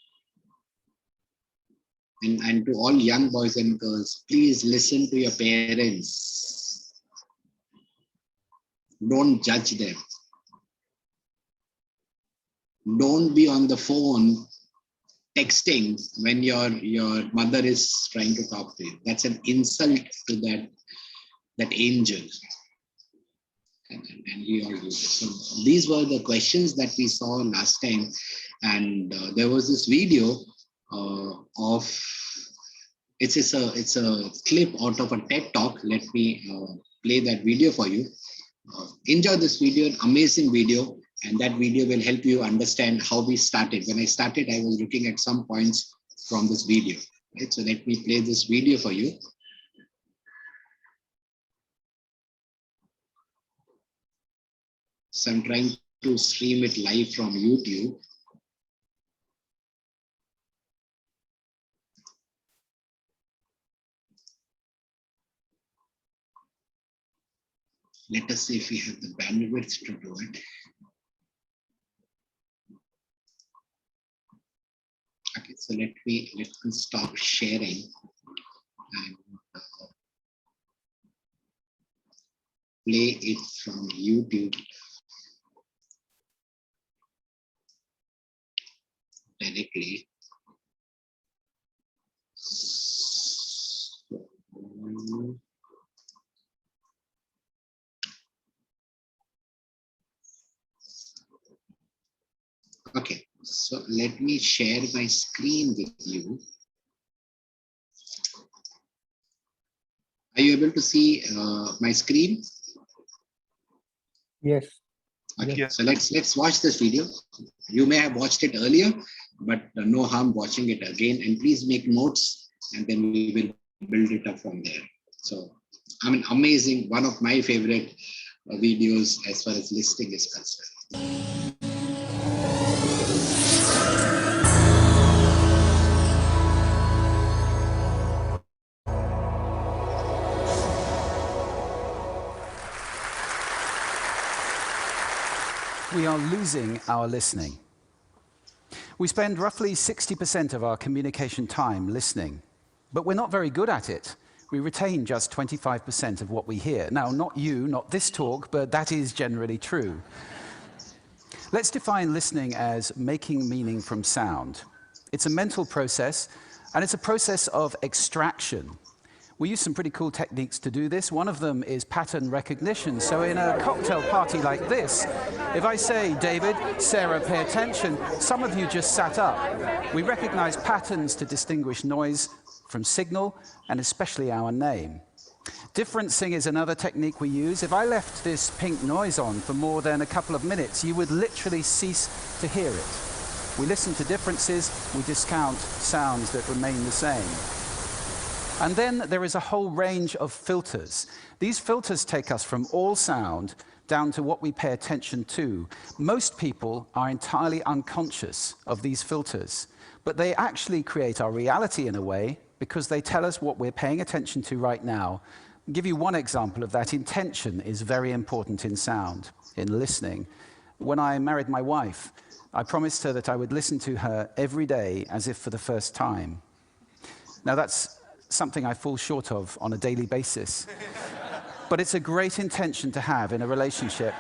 And to all young boys and girls, please listen to your parents. Don't judge them. Don't be on the phone texting when your mother is trying to talk to you. That's an insult to that angel. And we all do this. So these were the questions that we saw last time. And there was this video of it's a clip out of a TED talk. Let me play that video for you. Enjoy this video, an amazing video, and that video will help you understand how we started. When I started, I was looking at some points from this video. Right? So let me play this video for you. So I'm trying to stream it live from YouTube. Let us see if we have the bandwidth to do it. Okay, so let me stop sharing and play it from YouTube directly. Okay, so let me share my screen with you. Are you able to see my screen? Yes. Okay, Yes. so let's watch this video. You may have watched it earlier, but no harm watching it again. And please make notes, and then we will build it up from there. So, I mean, amazing. One of my favorite videos as far as listening is concerned. We are losing our listening. We spend roughly 60% of our communication time listening, but we're not very good at it. We retain just 25% of what we hear. Now, not you, not this talk, but that is generally true. Let's define listening as making meaning from sound. It's a mental process, and it's a process of extraction. We use some pretty cool techniques to do this. One of them is pattern recognition. So in a cocktail party like this, if I say, David, Sarah, pay attention, some of you just sat up. We recognize patterns to distinguish noise from signal, and especially our name. Differencing is another technique we use. If I left this pink noise on for more than a couple of minutes, you would literally cease to hear it. We listen to differences, we discount sounds that remain the same. And then there is a whole range of filters. These filters take us from all sound down to what we pay attention to. Most people are entirely unconscious of these filters, but they actually create our reality in a way because they tell us what we're paying attention to right now. I'll give you one example of that. Intention is very important in sound, in listening. When I married my wife, I promised her that I would listen to her every day as if for the first time. Now that's something I fall short of on a daily basis. But it's a great intention to have in a relationship.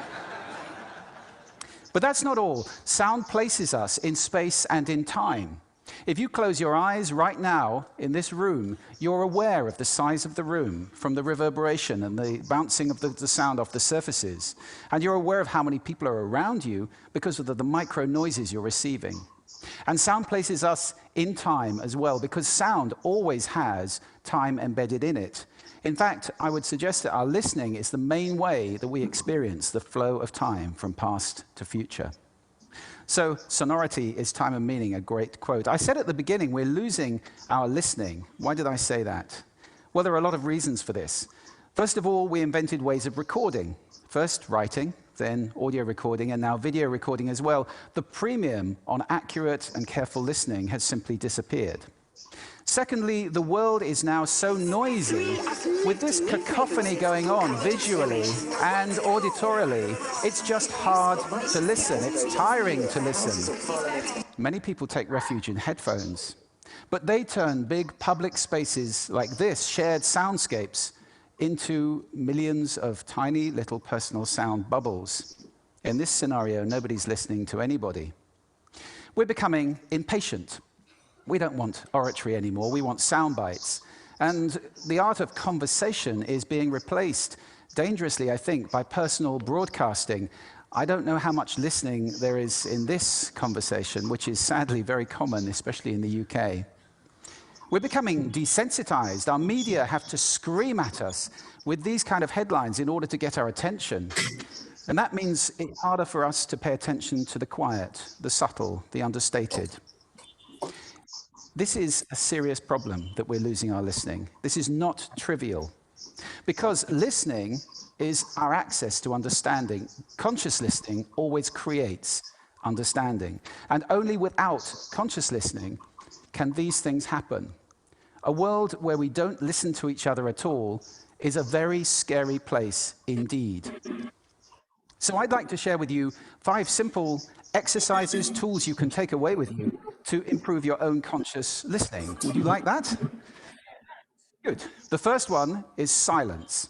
But that's not all. Sound places us in space and in time. If you close your eyes right now in this room, you're aware of the size of the room from the reverberation and the bouncing of the sound off the surfaces. And you're aware of how many people are around you because of the micro noises you're receiving. And sound places us in time as well, because sound always has time embedded in it. In fact, I would suggest that our listening is the main way that we experience the flow of time from past to future. So, sonority is time and meaning, a great quote. I said at the beginning, we're losing our listening. Why did I say that? Well, there are a lot of reasons for this. First of all, we invented ways of recording. First, writing, then audio recording, and now video recording as well. The premium on accurate and careful listening has simply disappeared. Secondly, the world is now so noisy. With this cacophony going on visually and auditorily, it's just hard to listen. It's tiring to listen. Many people take refuge in headphones, but they turn big public spaces like this, shared soundscapes, into millions of tiny little personal sound bubbles. In this scenario, nobody's listening to anybody. We're becoming impatient. We don't want oratory anymore, we want sound bites. And the art of conversation is being replaced, dangerously, I think, by personal broadcasting. I don't know how much listening there is in this conversation, which is sadly very common, especially in the UK. We're becoming desensitized. Our media have to scream at us with these kind of headlines in order to get our attention. And that means it's harder for us to pay attention to the quiet, the subtle, the understated. This is a serious problem that we're losing our listening. This is not trivial, because listening is our access to understanding. Conscious listening always creates understanding, and only without conscious listening can these things happen. A world where we don't listen to each other at all is a very scary place indeed. So I'd like to share with you 5 simple exercises, tools you can take away with you to improve your own conscious listening. Would you like that? Good. The first one is silence.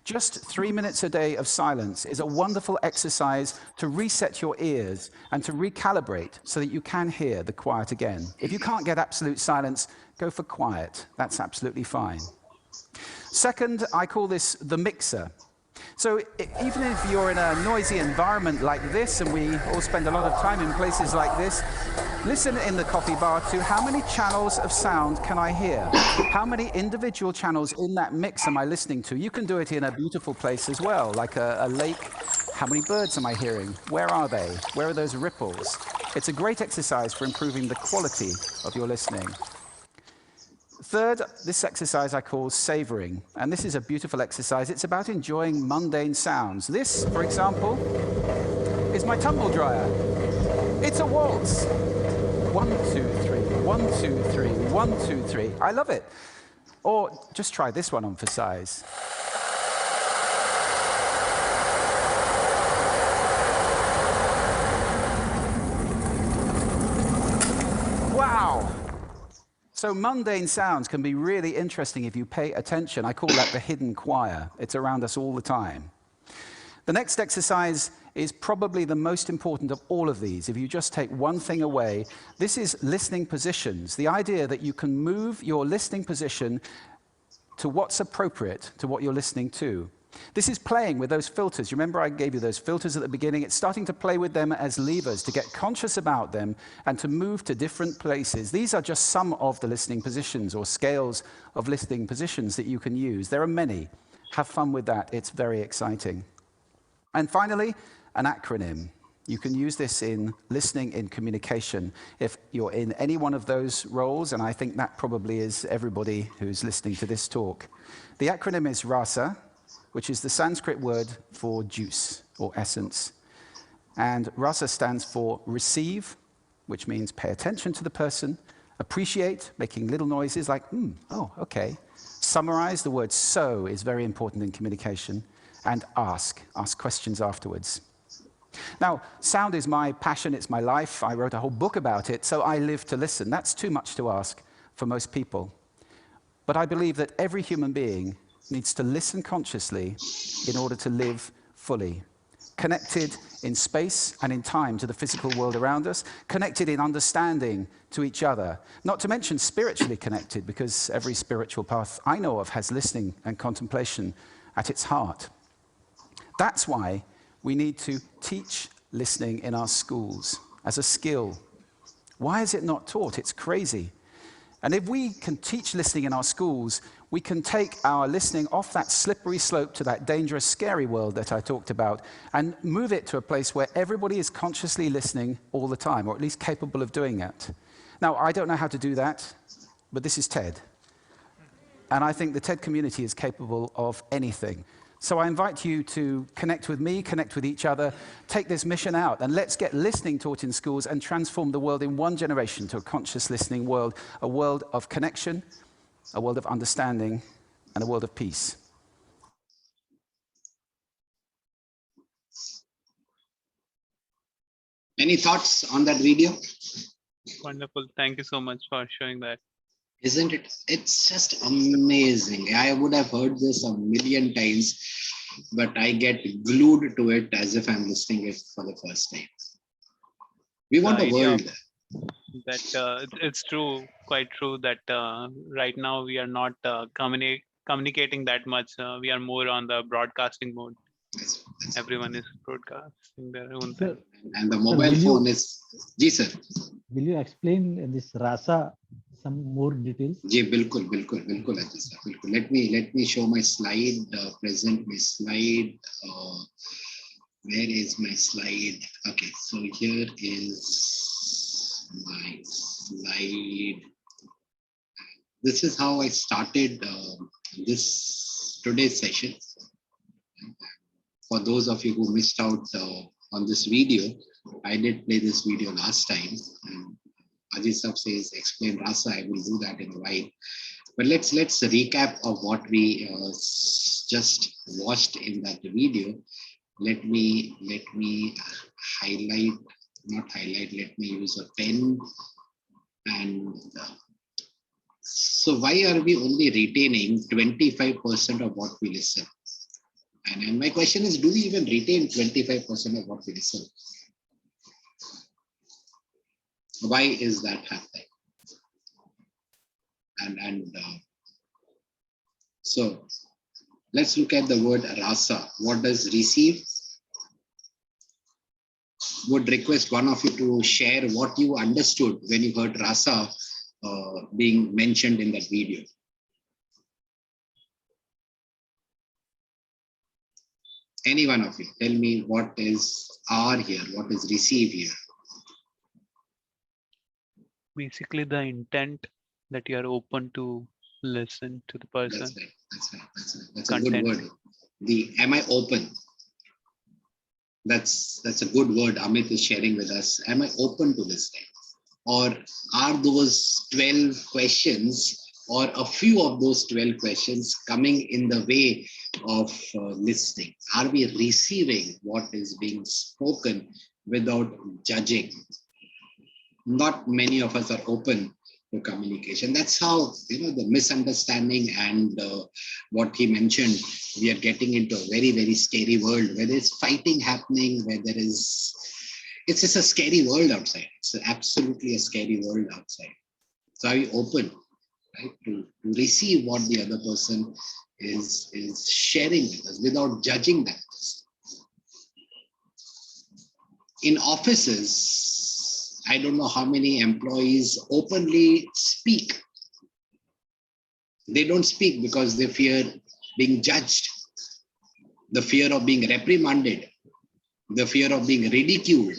Just 3 minutes a day of silence is a wonderful exercise to reset your ears and to recalibrate so that you can hear the quiet again. If you can't get absolute silence, go for quiet. That's absolutely fine. Second, I call this the mixer. So even if you're in a noisy environment like this, and we all spend a lot of time in places like this, listen in the coffee bar to how many channels of sound can I hear? How many individual channels in that mix am I listening to? You can do it in a beautiful place as well, like a lake. How many birds am I hearing? Where are they? Where are those ripples? It's a great exercise for improving the quality of your listening. Third, this exercise I call savoring, and this is a beautiful exercise. It's about enjoying mundane sounds. This, for example, is my tumble dryer. It's a waltz. 1, 2, 3, 1, 2, 3, 1, 2, 3. I love it. Or just try this one on for size. Wow. So mundane sounds can be really interesting if you pay attention. I call that the hidden choir. It's around us all the time. The next exercise is probably the most important of all of these. If you just take one thing away, this is listening positions. The idea that you can move your listening position to what's appropriate to what you're listening to. This is playing with those filters. You remember I gave you those filters at the beginning? It's starting to play with them as levers, to get conscious about them and to move to different places. These are just some of the listening positions or scales of listening positions that you can use. There are many. Have fun with that. It's very exciting. And finally, an acronym. You can use this in listening, in communication. If you're in any one of those roles, and I think that probably is everybody who's listening to this talk. The acronym is RASA, which is the Sanskrit word for juice or essence. And rasa stands for receive, which means pay attention to the person, appreciate, making little noises like, oh, okay. Summarize, the word so is very important in communication, and ask questions afterwards. Now, sound is my passion, it's my life. I wrote a whole book about it, so I live to listen. That's too much to ask for most people. But I believe that every human being needs to listen consciously in order to live fully. Connected in space and in time to the physical world around us, connected in understanding to each other, not to mention spiritually connected, because every spiritual path I know of has listening and contemplation at its heart. That's why we need to teach listening in our schools as a skill. Why is it not taught? It's crazy. And if we can teach listening in our schools, we can take our listening off that slippery slope to that dangerous, scary world that I talked about and move it to a place where everybody is consciously listening all the time, or at least capable of doing it. Now, I don't know how to do that, but this is TED. And I think the TED community is capable of anything. So I invite you to connect with me, connect with each other, take this mission out, and let's get listening taught in schools and transform the world in one generation to a conscious listening world, a world of connection, a world of understanding, and a world of peace. Any thoughts on that video? Wonderful. Thank you so much for showing that. Isn't it? It's just amazing. I would have heard this a million times, but I get glued to it as if I'm listening it for the first time. We want a world that it's true, quite true that right now we are not communicating that much. We are more on the broadcasting mode. That's Everyone is broadcasting their own thing. and the mobile phone is. Ji sir. Will you explain this rasa some more details? जी बिल्कुल बिल्कुल बिल्कुल अच्छा sir बिल्कुल. Let me show my slide. Present my slide. Where is my slide? Okay, so here is my slide. This is how I started this today's session. For those of you who missed out on this video, I did play this video last time. And Ajit Sab says explain rasa. I will do that in a while. But let's recap of what we just watched in that video. Let me highlight, not highlight. Let me use a pen. And so why are we only retaining 25% of what we listen? And my question is, do we even retain 25% of what we listen? Why is that happening? So Let's look at the word rasa. What does receive? Would request one of you to share what you understood when you heard rasa being mentioned in that video. Any one of you, tell me what is R here, what is receive here. Basically, the intent that you are open to listen to the person. That's right. That's right. That's a good word. Am I open? That's a good word Amit is sharing with us. Am I open to listening? Or are those 12 questions or a few of those 12 questions coming in the way of listening? Are we receiving what is being spoken without judging? Not many of us are open to communication. That's how, the misunderstanding and what he mentioned, we are getting into a very, very scary world where there's fighting happening, where there is, it's just a scary world outside. It's absolutely a scary world outside. So are we open, right, to receive what the other person is sharing with us without judging that person? In offices, I don't know how many employees openly speak. They don't speak because they fear being judged, the fear of being reprimanded, the fear of being ridiculed.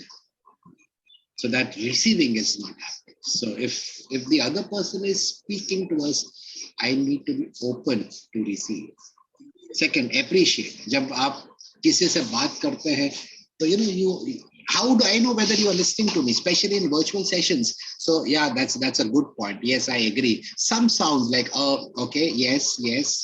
So that receiving is not happening. So if the other person is speaking to us, I need to be open to receive. Second, appreciate. जब आप किसी से बात करते हैं, तो how do I know whether you are listening to me, especially in virtual sessions? So yeah, that's a good point. Yes, I agree. Some sounds like, oh, okay, yes,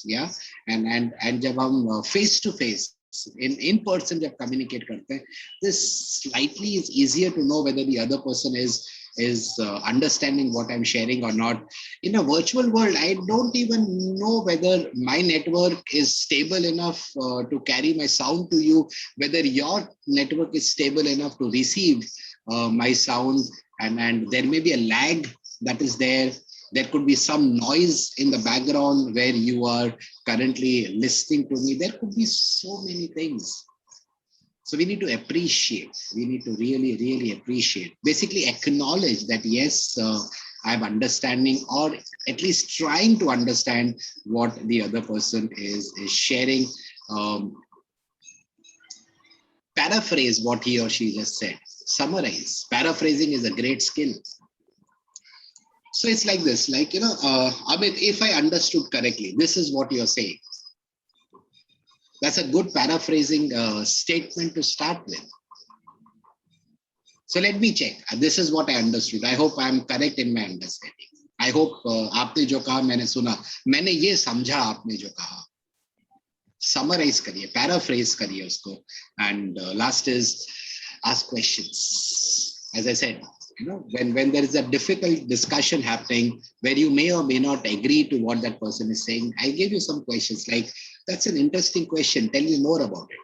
yeah. And जब हम face to face, in person जब communicate करते हैं, this slightly is easier to know whether the other person is understanding what I'm sharing or not. In a virtual world, I don't even know whether my network is stable enough to carry my sound to you, whether your network is stable enough to receive my sound, and there may be a lag that is there. There could be some noise in the background where you are currently listening to me. There could be so many things. So we need to appreciate. We need to really, really appreciate. Basically acknowledge that, yes, I'm understanding, or at least trying to understand what the other person is sharing. Paraphrase what he or she just said. Summarize. Paraphrasing is a great skill. So it's like this, like, Amit, if I understood correctly, this is what you're saying. That's a good paraphrasing statement to start with. So let me check. This is what I understood. I hope I'm correct in my understanding. I hope आपने जो कहा मैंने सुना, मैंने ये समझा आपने जो कहा. Summarize करिए, paraphrase करिए उसको. And last is ask questions. As I said, when there is a difficult discussion happening where you may or may not agree to what that person is saying, I give you some questions like, that's an interesting question. Tell me more about it.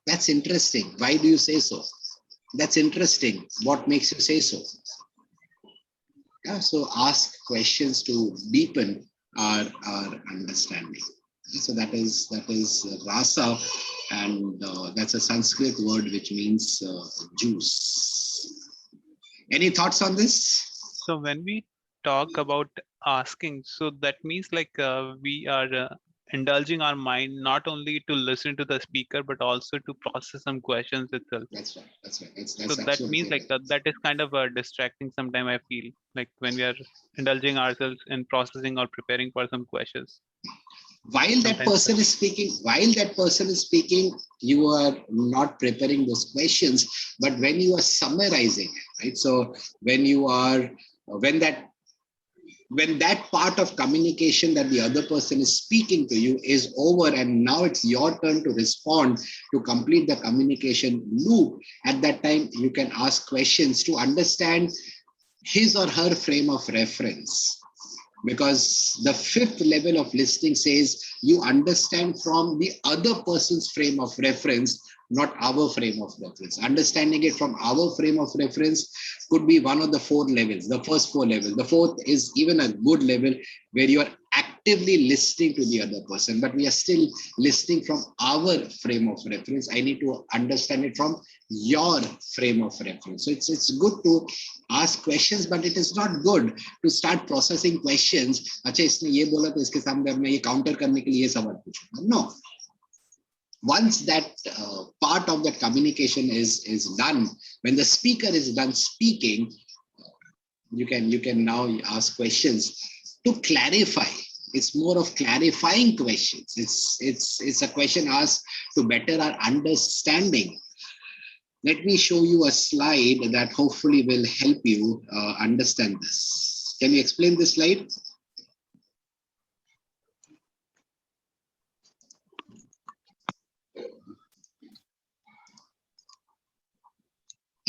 That's interesting. Why do you say so? That's interesting. What makes you say so? Yeah, so ask questions to deepen our understanding. So that is rasa, and that's a Sanskrit word which means juice. Any thoughts on this? So when we talk about asking, so that means like we are indulging our mind not only to listen to the speaker but also to process some questions itself. That's right. So that means like that is kind of distracting. Sometimes I feel like when we are indulging ourselves in processing or preparing for some questions. While that person is speaking, you are not preparing those questions, but when you are summarizing it, right? So when that part of communication that the other person is speaking to you is over, and now it's your turn to respond, to complete the communication loop, at that time you can ask questions to understand his or her frame of reference. Because the fifth level of listening says you understand from the other person's frame of reference, not our frame of reference. Understanding it from our frame of reference could be one of the 4 levels, the first 4 levels. The fourth is even a good level where you are actively listening to the other person, but we are still listening from our frame of reference. I need to understand it from your frame of reference. So it's good to ask questions, but it is not good to start processing questions. अच्छा इसने ये बोला तो इसके सामने मैं ये counter करने के लिए ये सवाल पूछूंगा. No. Once that part of that communication is done, when the speaker is done speaking, you can now ask questions to clarify. It's more of clarifying questions. It's a question asked to better our understanding. Let me show you a slide that hopefully will help you understand this. Can you explain this slide?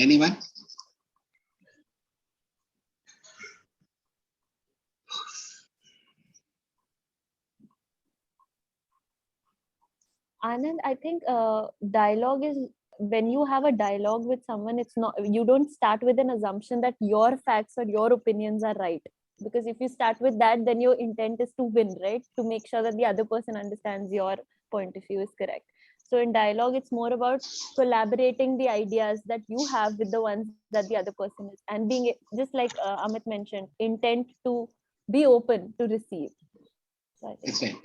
Anyone? Anand, I think dialogue is, when you have a dialogue with someone, it's not, you don't start with an assumption that your facts or your opinions are right. Because if you start with that, then your intent is to win, right? To make sure that the other person understands your point of view is correct. So in dialogue, it's more about collaborating the ideas that you have with the ones that the other person is, and being, just like Amit mentioned, intent to be open to receive. So that's right.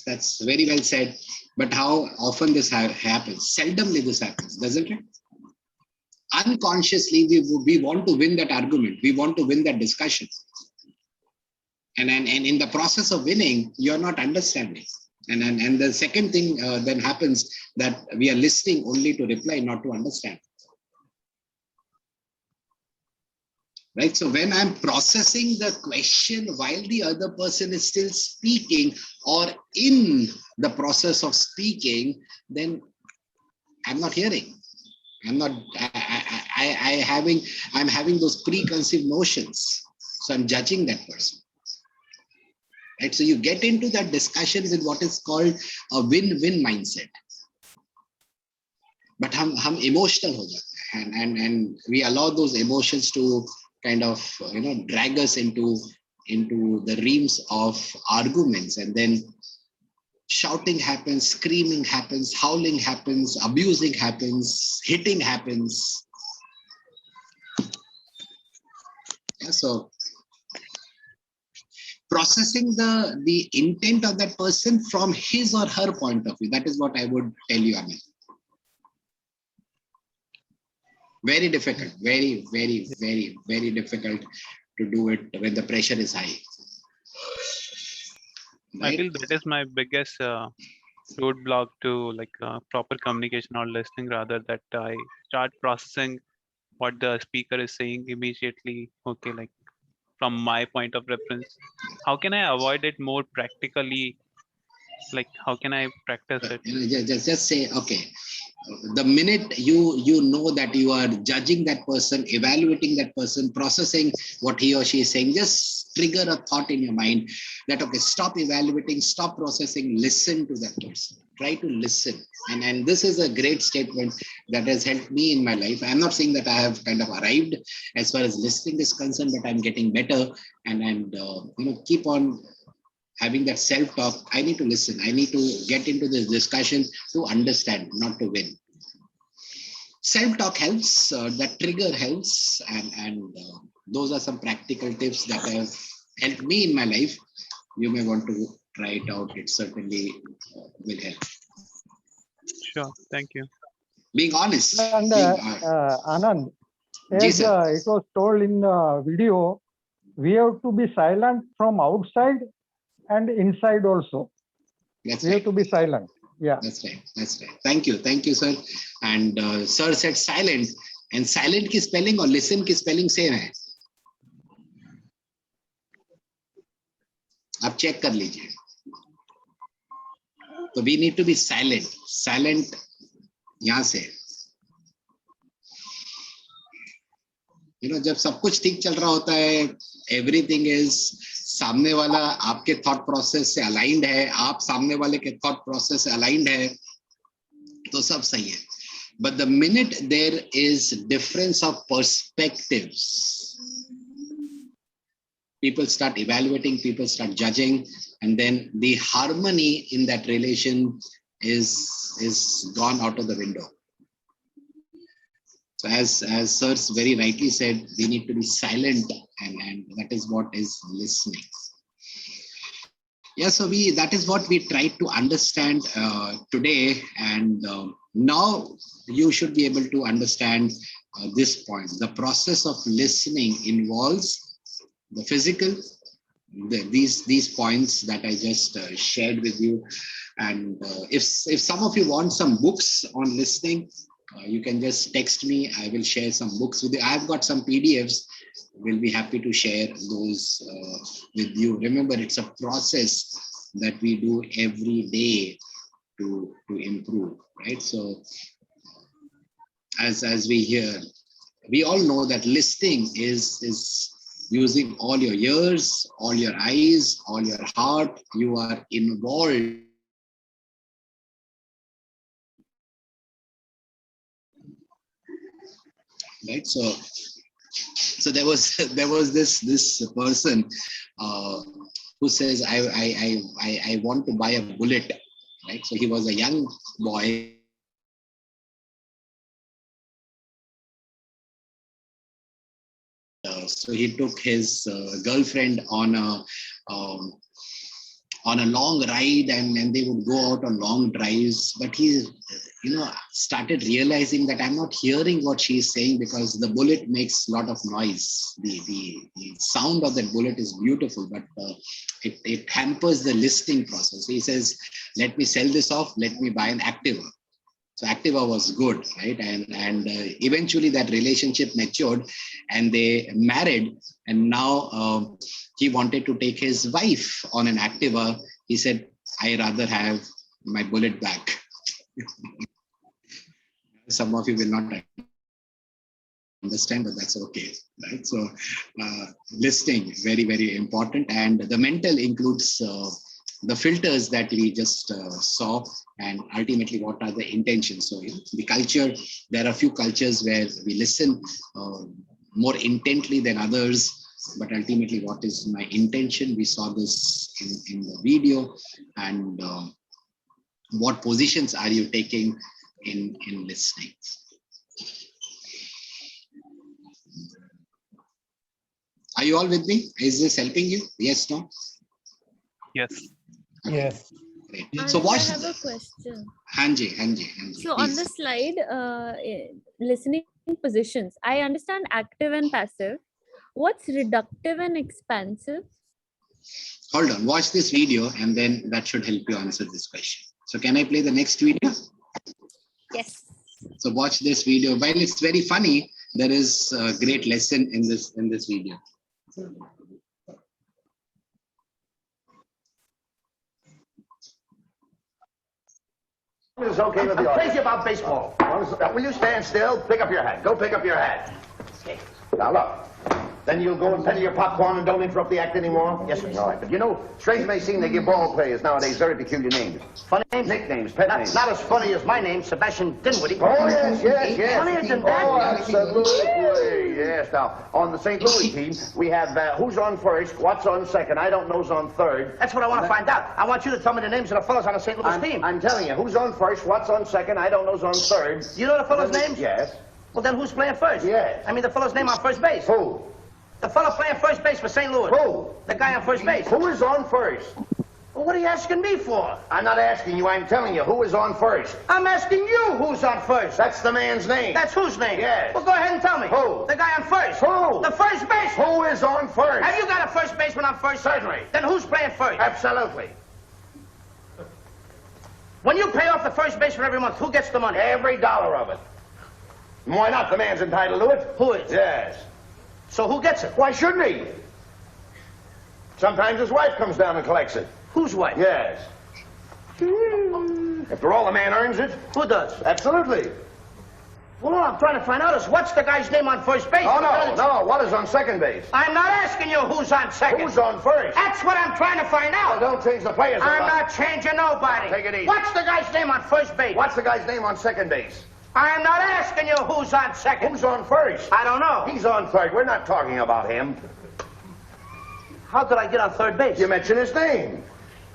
That's very well said. But how often this happens? Seldomly this happens, doesn't it? Unconsciously, we want to win that argument. We want to win that discussion. And in the process of winning, you're not understanding. And the second thing then happens, that we are listening only to reply, not to understand. Right? So when I'm processing the question while the other person is still speaking or in the process of speaking, then I'm not hearing. I'm having those preconceived notions. So I'm judging that person. Right? So you get into that discussion with what is called a win-win mindset. But hum emotional ho jate hain, and we allow those emotions to kind of drag us into the reams of arguments, and then shouting happens, screaming happens, howling happens, abusing happens, hitting happens. Yeah, so processing the intent of that person from his or her point of view, that is what I would tell you, Amit. Very difficult, very, very, very, very difficult to do it when the pressure is high. Right? I feel that is my biggest roadblock to proper communication or listening, rather, that I start processing what the speaker is saying immediately. Okay, like from my point of reference, how can I avoid it more practically? Like, how can I practice it? Just say, okay, the minute you know that you are judging that person, evaluating that person, processing what he or she is saying, just trigger a thought in your mind that, okay, stop evaluating, stop processing, listen to that person. Try to listen. And this is a great statement that has helped me in my life. I'm not saying that I have kind of arrived as far as listening is concerned, but I'm getting better and keep on having that self-talk. I need to listen. I need to get into this discussion to understand, not to win. Self-talk helps, that trigger helps, and those are some practical tips that have helped me in my life. You may want to try it out. It certainly will help. Sure, thank you. Being honest. And Anand, Yes, as it was told in the video, we have to be silent from outside and inside also. That's we right. have to be silent. Yeah. That's right. That's right. Thank you, sir. And sir said silent, and silent ki spelling or listen ki spelling same hai. आप check कर लीजिए. So we need to be silent. Silent यहाँ से. जब सब कुछ ठीक चल रहा होता है, everything is, सामने वाला आपके thought process से aligned है, आप सामने वाले के thought process से aligned है, तो सब सही है. But the minute there is difference of perspectives, people start evaluating, people start judging, and then the harmony in that relation is gone out of the window. So as Sir very rightly said, we need to be silent, and that is what is listening. Yeah, so that is what we tried to understand today, and now you should be able to understand this point. The process of listening involves the physical, these points that I just shared with you. And if some of you want some books on listening, you can just text me. I will share some books with you. I've got some PDFs. We'll be happy to share those with you. Remember, it's a process that we do every day to improve, right? So as we hear, we all know that listening is using all your ears, all your eyes, all your heart. You are involved. Right, so there was this person who says I want to buy a bullet, right? So he was a young boy. So he took his girlfriend on a long ride, and they would go out on long drives. But he, started realizing that I'm not hearing what she's saying because the bullet makes a lot of noise. The sound of that bullet is beautiful, but it hampers the listening process. He says, let me sell this off, let me buy an Activa. So Activa was good, right? And eventually that relationship matured and they married. And now he wanted to take his wife on an Activa. He said, I rather have my bullet back. Some of you will not understand, but that's okay, right? So listening, very, very important. And the mental includes the filters that we just saw, and ultimately what are the intentions. So the culture, there are a few cultures where we listen more intently than others, but ultimately what is my intention? We saw this in the video. And what positions are you taking in listening? Are you all with me? Is this helping you? Yes, no? Yes. Okay. Yes. Great. So I have a question. Hanji, So on the slide, listening positions, I understand active and passive. What's reductive and expansive? Hold on, watch this video and then that should help you answer this question. So can I play the next video? Yes. So watch this video. While it's very funny, there is a great lesson in this video. It's okay with the audience. Crazy about baseball. Will you stand still? Pick up your hat. Go pick up your hat. Now look. Then you'll go and peddle your popcorn and don't interrupt the act anymore? Yes, sir. All right. But you know, strange may seem, they give ball players nowadays very peculiar names. Funny names? Nicknames, pet names. Not as funny as my name, Sebastian Dinwiddie. Oh, yes. Funnier than that? Oh, absolutely. Yes. Now, on the St. Louis team, we have who's on first, what's on second, I don't know's on third. That's what I want to find out. I want you to tell me the names of the fellas on the St. Louis team. I'm telling you, who's on first, what's on second, I don't know's on third. You know the fellas' names? Yes. Well, then who's playing first? Yes. I mean the fellow's name on first base. Who? The fellow playing first base for St. Louis. Who? The guy on first base. Who is on first? Well, what are you asking me for? I'm not asking you, I'm telling you, who is on first? I'm asking you who's on first. That's the man's name. That's whose name? Yes. Well, go ahead and tell me. Who? The guy on first. Who? The first base. Who is on first? Have you got a first baseman on first? Certainly. Then who's playing first? Absolutely. When you pay off the first baseman every month, who gets the money? Every dollar of it. Why not? The man's entitled to it. Who is? Yes. So who gets it? Why shouldn't he? Sometimes his wife comes down and collects it. Whose wife? Yes. After all, the man earns it. Who does? Absolutely. Well, all I'm trying to find out is what's the guy's name on first base? Oh, no. What is on second base? I'm not asking you who's on second. Who's on first? That's what I'm trying to find out. Well, don't change the players. I'm not changing nobody. Take it easy. What's the guy's name on first base? What's the guy's name on second base? I'm not asking you who's on second. Who's on first? I don't know. He's on third. We're not talking about him. How did I get on third base? You mentioned his name.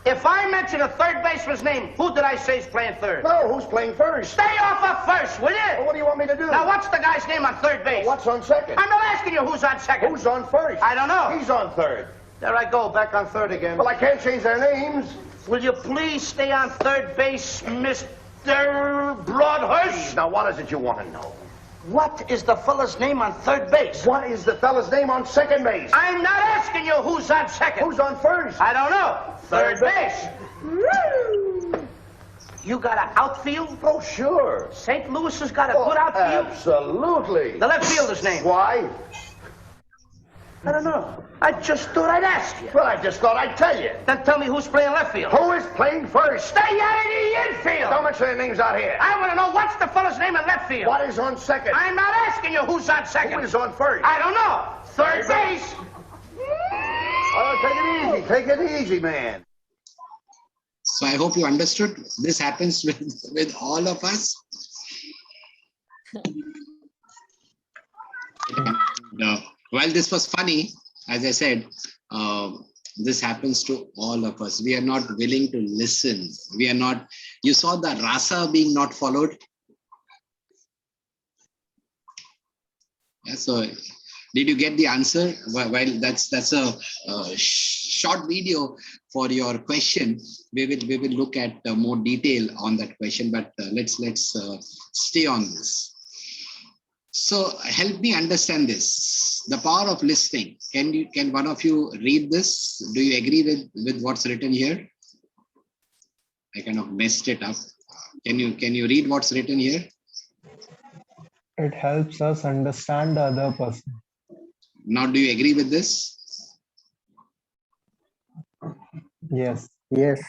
If I mention a third baseman's name, who did I say is playing third? No, who's playing first? Stay off of first, will you? Well, what do you want me to do? Now, what's the guy's name on third base? Well, what's on second? I'm not asking you who's on second. Who's on first? I don't know. He's on third. There I go, back on third again. Well, I can't change their names. Will you please stay on third base, Mr. Broadhurst? Now, what is it you want to know? What is the fella's name on third base? What is the fella's name on second base? I'm not asking you who's on second. Who's on first? I don't know. Third base. You got an outfield? Oh, sure. St. Louis has got a good outfield? Absolutely. The left fielder's name? Why? I don't know. I just thought I'd ask you. Well, I just thought I'd tell you. Then tell me who's playing left field. Who is playing first? Stay out of the infield. Don't mention their names out here. I want to know what's the fella's name in left field. What is on second? I'm not asking you who's on second. Who is on first? I don't know. Third base. Oh, take it easy. Take it easy, man. So I hope you understood. This happens with all of us. While this was funny, as I said, this happens to all of us. We are not willing to listen. We are not. You saw the rasa being not followed. Yeah, so did you get the answer? Well, that's a short video for your question. We will look at more detail on that question, but let's stay on this. So help me understand this. The power of listening. Can one of you read this? Do you agree with what's written here? I kind of messed it up. Can you read what's written here? It helps us understand the other person. Now, do you agree with this? Yes. Yes.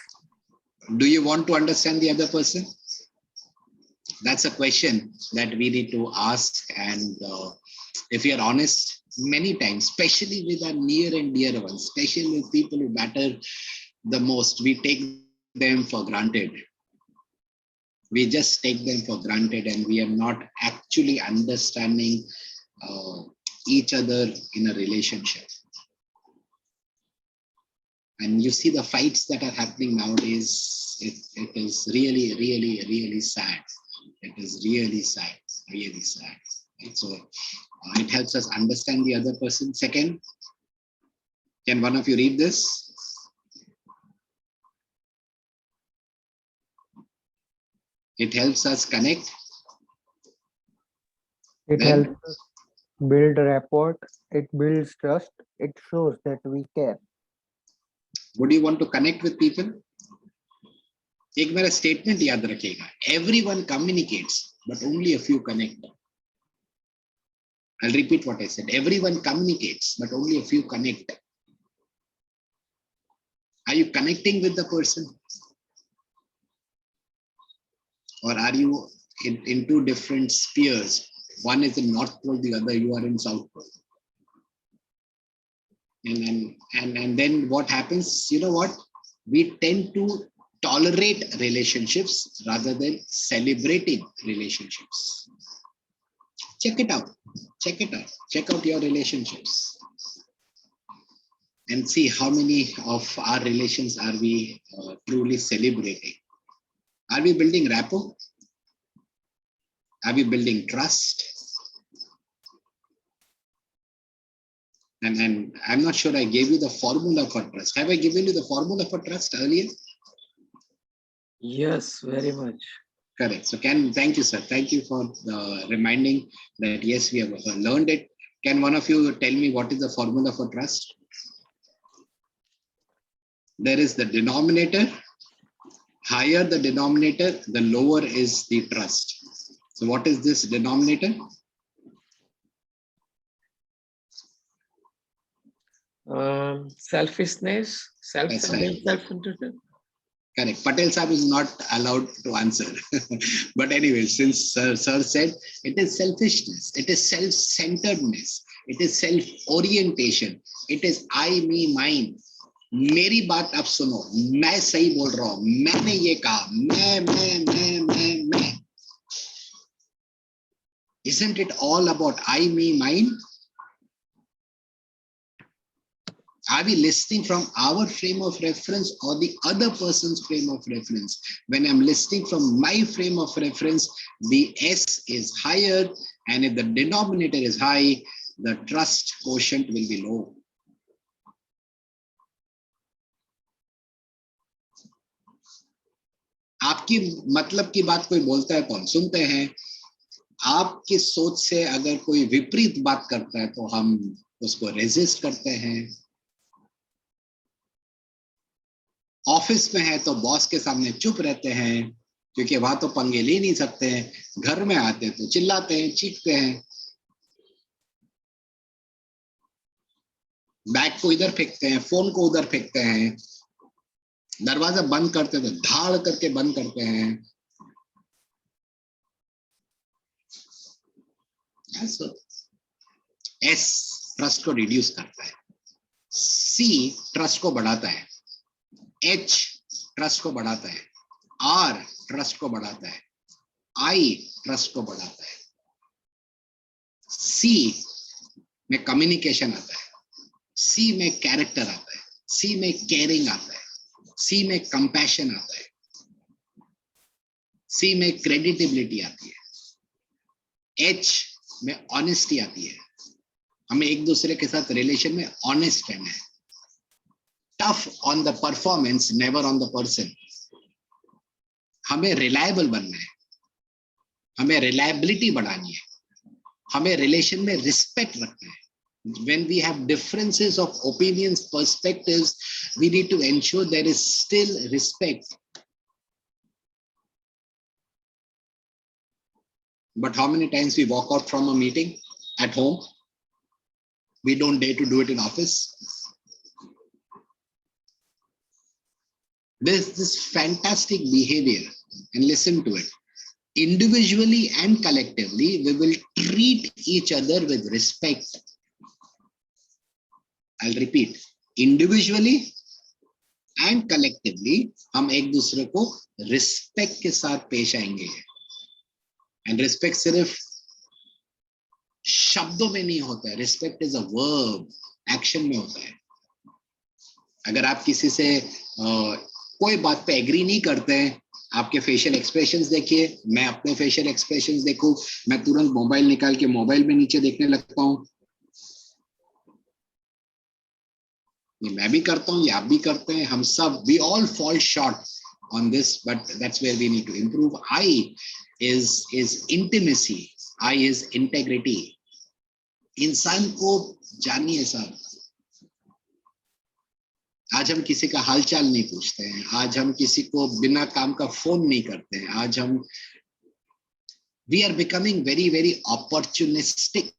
Do you want to understand the other person? That's a question that we need to ask. And if you're honest, many times, especially with our near and dear ones, especially with people who matter the most, we take them for granted. We just take them for granted, and we are not actually understanding each other in a relationship. And you see the fights that are happening nowadays, it is really, really, really sad. It is really sad, really sad. Right? So it helps us understand the other person. Second, can one of you read this? It helps us connect. It helps us build rapport. It builds trust. It shows that we care. Would you want to connect with people? एक मेरा statement याद रखिएगा. Everyone communicates, but only a few connect. I'll repeat what I said. Everyone communicates, but only a few connect. Are you connecting with the person? Or are you in two different spheres? One is in North Pole, the other you are in South Pole. And then what happens? You know what? We tend to tolerate relationships rather than celebrating relationships. Check it out. Check it out. Check out your relationships. And see how many of our relations are we truly celebrating. Are we building rapport? Are we building trust? And I'm not sure I gave you the formula for trust. Have I given you the formula for trust earlier? Yes, very much. Correct. So thank you, sir. Thank you for reminding that, yes, we have learned it. Can one of you tell me what is the formula for trust? There is the denominator. Higher the denominator, the lower is the trust. So what is this denominator? Selfishness, self-centered, self-interested. Correct. Patel Sahib is not allowed to answer. But anyway, since sir said, it is selfishness, it is self-centeredness, it is self-orientation, it is I, me, mine. मेरी बात आप सुनो, मैं सही बोल रहा हूं, मैंने ये कहा, मैं. Isn't it all about I, me, mine? Are we listening from our frame of reference or the other person's frame of reference? When I'm listening from my frame of reference, the S is higher, and if the denominator is high, the trust quotient will be low. आपकी मतलब की बात कोई बोलता है तो हम सुनते हैं, आपकी सोच से अगर कोई विपरीत बात करता है तो हम उसको रेजिस्ट करते हैं। ऑफिस में है तो बॉस के सामने चुप रहते हैं क्योंकि वहां तो पंगे ले नहीं सकते हैं, घर में आते तो चिल्लाते हैं, चीखते हैं, बैग को इधर फेंकते हैं, फोन को उधर फेंकते हैं, दरवाजा बंद करते तो धाड़ करके बंद करते हैं। एस ट्रस्ट को रिड्यूस करता है, सी ट्रस्ट को बढ़ाता है, एच ट्रस्ट को बढ़ाता है, आर ट्रस्ट को बढ़ाता है, आई ट्रस्ट को बढ़ाता है, सी में कम्युनिकेशन आता है, सी में कैरेक्टर आता है, सी में केयरिंग आता है, सी में कंपैशन आता है, सी में क्रेडिटेबिलिटी आती है, एच में ऑनेस्टी आती है, हमें एक दूसरे के साथ रिलेशन में ऑनेस्ट रहना है, tough on the performance, never on the person, हमें रिलायबल बनना है, हमें रिलायबिलिटी बढ़ानी है, हमें रिलेशन में रिस्पेक्ट रखना है। When we have differences of opinions, perspectives, we need to ensure there is still respect. But how many times we walk out from a meeting at home? We don't dare to do it in office. There's this fantastic behavior, and listen to it. Individually and collectively, we will treat each other with respect. I'll repeat. Individually and collectively, हम एक दूसरे को respect के साथ पेश आएंगे. And respect सिर्फ शब्दों में नहीं होता है. Respect is a verb, action में होता है. अगर आप किसी से कोई बात पे एग्री नहीं करते हैं, आपके फेशियल एक्सप्रेशंस देखिए, मैं अपने फेशियल एक्सप्रेशंस देखूं, मैं तुरंत मोबाइल निकाल के मोबाइल में नीचे देखने लगता हूं. ये मैं भी करता हूं, ये आप भी करते हैं, हम सब, we all fall short on this, but that's where we need to improve. I is intimacy, I is integrity. इंसान को जानिए साहब. आज हम किसी का हालचाल नहीं पूछते हैं, आज हम किसी को बिना काम का फोन नहीं करते हैं, आज हम we are becoming very very opportunistic,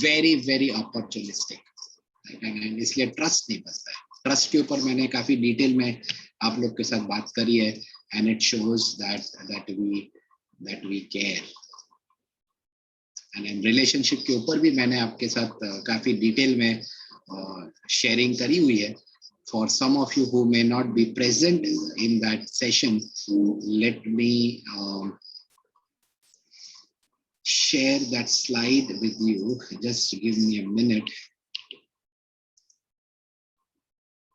very opportunistic, and इसलिए ट्रस्ट नहीं बनता है. ट्रस्ट के ऊपर मैंने काफी डिटेल में आप लोग के साथ बात करी है, and it shows that we care. And relationship के ऊपर भी मैंने आपके साथ काफी डिटेल में शेयरिंग करी हुई है. For some of you who may not be present in that session, let me share that slide with you. Just give me a minute.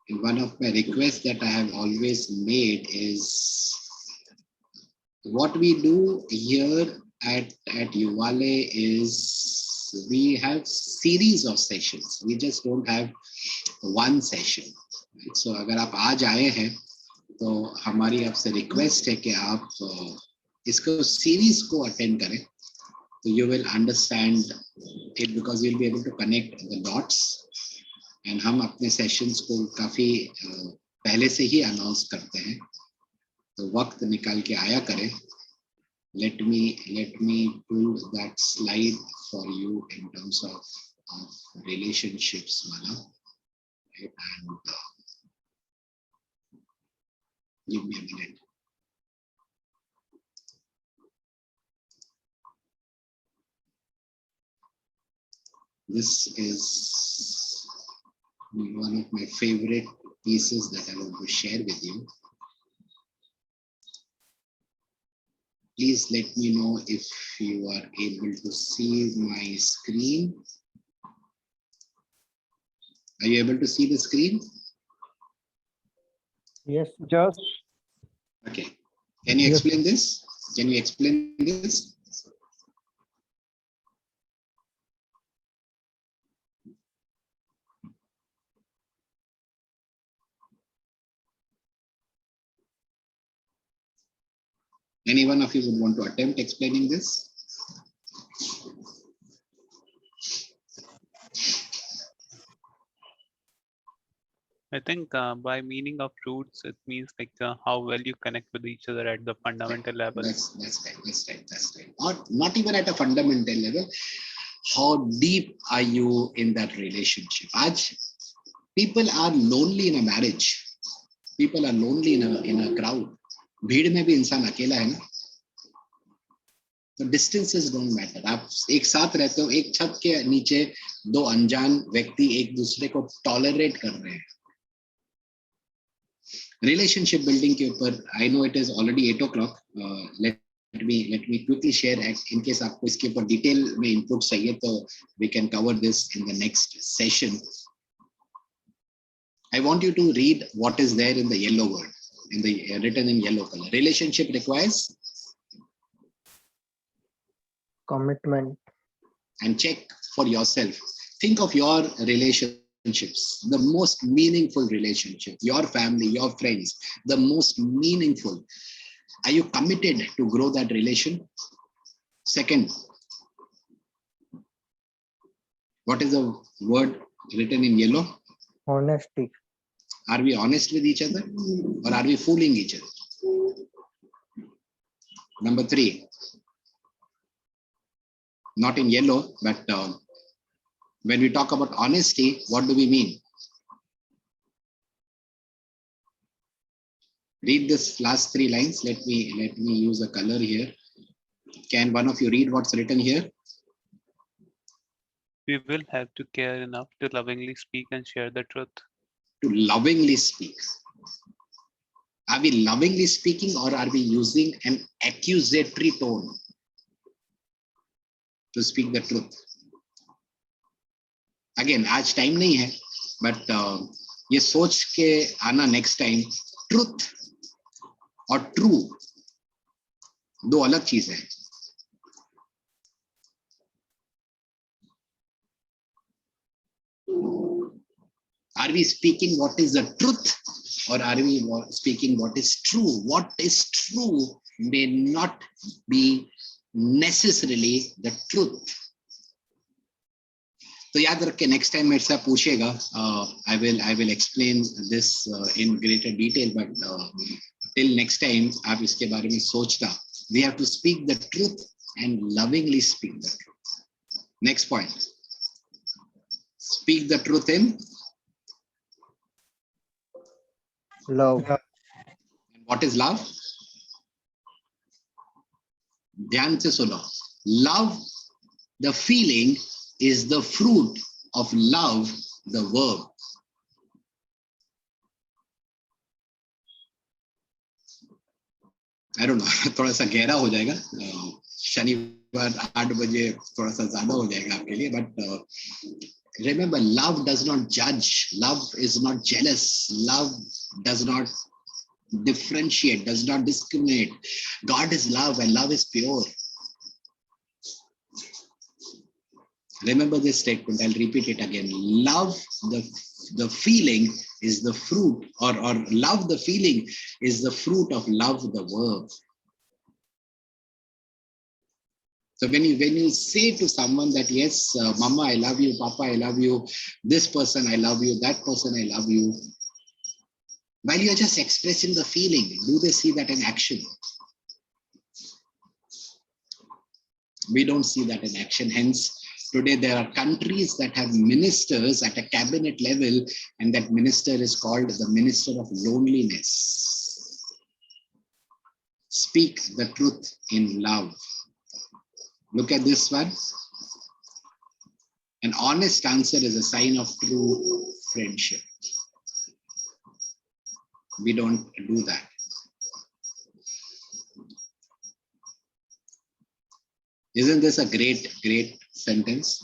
One of my requests that I have always made is what we do here at Yuvalay is we have series of sessions. We just don't have one session. Right? So अगर आप आज आए हैं तो हमारी आपसे request है कि आप इसको सीरीज को अटेंड करें, तो you will understand it because you'll be able to connect the dots. And हम अपने सेशंस को काफी पहले से ही अनाउंस करते हैं, तो वक्त निकाल के आया करें. Let me pull that slide for you in terms of relationships, Mana. Right? And give me a minute. This is one of my favorite pieces that I want to share with you. Please let me know if you are able to see my screen. Are you able to see the screen? Yes. Just Okay. Can you Yes. explain this? Can you explain this? Any one of you would want to attempt explaining this? I think by meaning of roots, it means like how well you connect with each other at the fundamental level. That's right. Or not even at a fundamental level. How deep are you in that relationship? Aj, people are lonely in a marriage. People are lonely in a crowd. भीड़ में भी इंसान अकेला है ना. तो distances don't matter. आप एक साथ रहते हो, एक छत के नीचे दो अनजान व्यक्ति एक दूसरे को टॉलरेट कर रहे हैं. रिलेशनशिप बिल्डिंग के ऊपर I know it is already 8 o'clock. Let me quickly share in case आपको इसके ऊपर डिटेल में इनपुट चाहिए तो we can cover this in the next session. I want you to read what is there in the yellow word, in the written in yellow color. Relationship requires Commitment. and check for yourself. Think of your relationships, the most meaningful relationship, your family, your friends, the most meaningful. Are you committed to grow that relation? Second, what is the word written in yellow? Honesty. Are we honest with each other or are we fooling each other? Number 3, not in yellow, but when we talk about honesty, what do we mean? Read this last 3 lines. Let me use a color here. Can one of you read what's written here? We will have to care enough to lovingly speak and share the truth. To lovingly speak. Are we lovingly speaking or are we using an accusatory tone to speak the truth? Again, आज time नहीं है, but ये सोच के आना next time, truth और true दो अलग चीज है. Are we speaking what is the truth or are we speaking what is true? What is true may not be necessarily the truth. तो याद रख के next time मेरे से पूछेगा. I will explain this in greater detail, but till next time आप इसके बारे में सोचना. We have to speak the truth and lovingly speak the truth. Next point. Speak the truth in Love. what is love? ध्यान से सुनो. Love, the feeling, is the fruit of love, the verb. I don't know, थोड़ा सा गहरा हो जाएगा. शनिवार 8 बजे थोड़ा सा ज्यादा हो जाएगा आपके लिए, but remember, love does not judge. Love is not jealous. Love does not differentiate, does not discriminate. God is love and love is pure. Remember this statement. I'll repeat it again. Love, the feeling, is the fruit, or love, the feeling, is the fruit of love, the verb. So when you say to someone that yes, Mama, I love you, Papa, I love you, this person, I love you, that person, I love you, while you're just expressing the feeling, do they see that in action? We don't see that in action. Hence, today there are countries that have ministers at a cabinet level, and that minister is called the minister of loneliness. Speak the truth in love. Look at this one. An honest answer is a sign of true friendship. We don't do that. Isn't this a great sentence?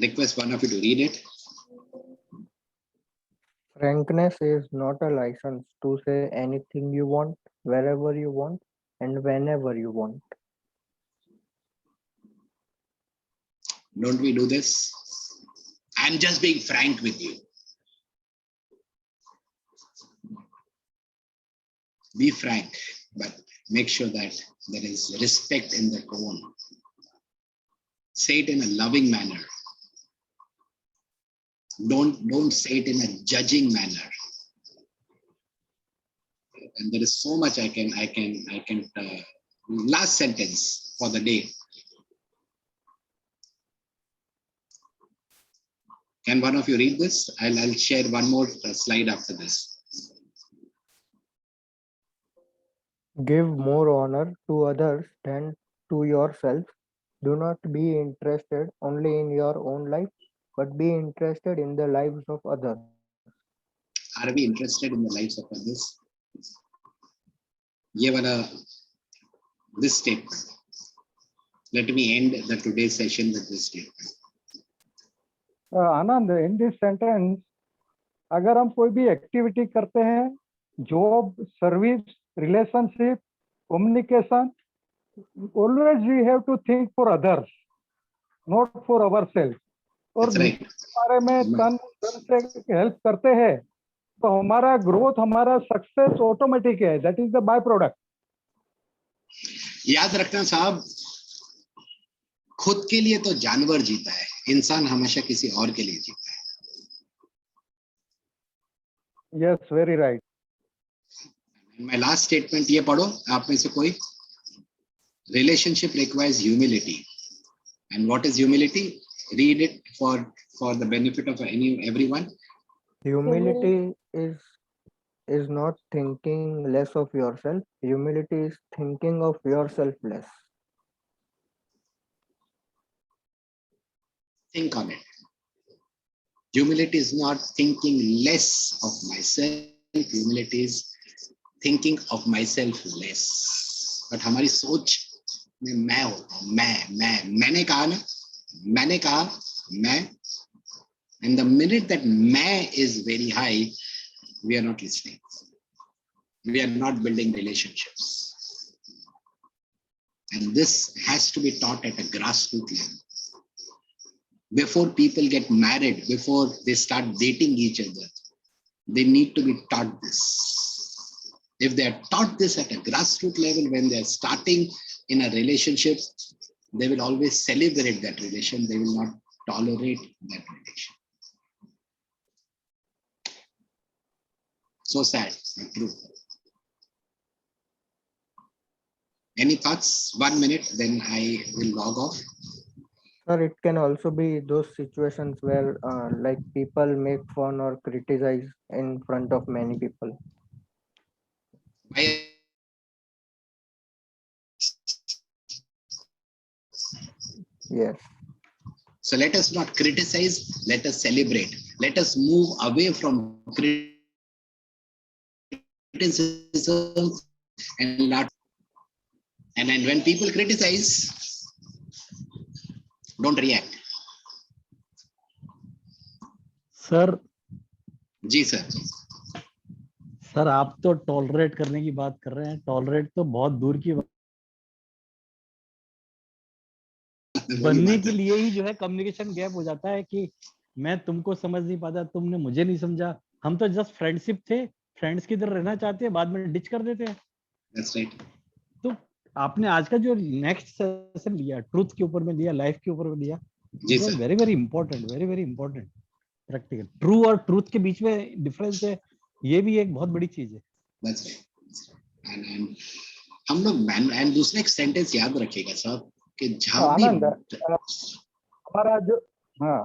Request one of you to read it. Frankness is not a license to say anything you want, wherever you want, and whenever you want. Don't we do this? I'm just being frank with you. Be frank, but make sure that there is respect in the tone. Say it in a loving manner. Don't say it in a judging manner. And there is so much I can. Last sentence for the day. Can one of you read this? I'll share one more slide after this. Give more honor to others than to yourself. Do not be interested only in your own life, but be interested in the lives of others. Are we interested in the lives of others? Ye wala, this statement. Let me end the today's session with this statement. Anand, in this sentence, अगर हम कोई भी activity करते हैं, job, service, relationship, communication, always we have to think for others, not for ourselves. और बारे में तन से हेल्प करते हैं तो हमारा ग्रोथ, हमारा सक्सेस ऑटोमेटिक है. That is the by product. याद रखना साहब, खुद के लिए तो जानवर जीता है, इंसान हमेशा किसी और के लिए जीता है. Yes, very right. My last statement ये पढ़ो आप में से कोई. Relationship requires humility. And what is humility? Read it for the benefit of everyone. Humility is not thinking less of yourself. Humility is thinking of yourself less. Think on it. Humility is not thinking less of myself. Humility is thinking of myself less. But हमारी सोच में मैं होता हूँ, मैंने कहा ना, मैंने कहा मैं, and the minute that मैं is very high, we are not listening. We are not building relationships. And this has to be taught at a grassroots level. Before people get married, before they start dating each other, they need to be taught this. If they are taught this at a grassroots level, when they are starting in a relationship, they will always celebrate that relation. They will not tolerate that relation. So sad, but true. Any thoughts? 1 minute, then I will log off. Sir, it can also be those situations where like people make fun or criticize in front of many people. Yes. So let us not criticize, let us celebrate. Let us move away from criticism and not. And then when people criticize, don't react. Sir ji sir. Sir आप तो tolerate करने की बात कर रहे हैं. Tolerate तो बहुत दूर की बात. बनने के लिए ही जो है कम्युनिकेशन गैप हो जाता है कि मैं तुमको समझ नहीं पाता, तुमने मुझे नहीं समझा. हम तो जस्ट फ्रेंडशिप थे, फ्रेंड्स की तरह रहना चाहते हैं, बाद में डिच कर देते हैं. That's right. तो आपने आज का जो नेक्स्ट सेशन लिया, ट्रूथ के ऊपर में लिया, लाइफ के ऊपर में लिया, very very important, very very important. Practical true और ट्रूथ के बीच में डिफरेंस है, ये भी एक बहुत बड़ी चीज है. That's right. And हम लोग एंड दूसरा एक सेंटेंस याद रखिएगा साहब कि आनंद, हमारा जो, हाँ,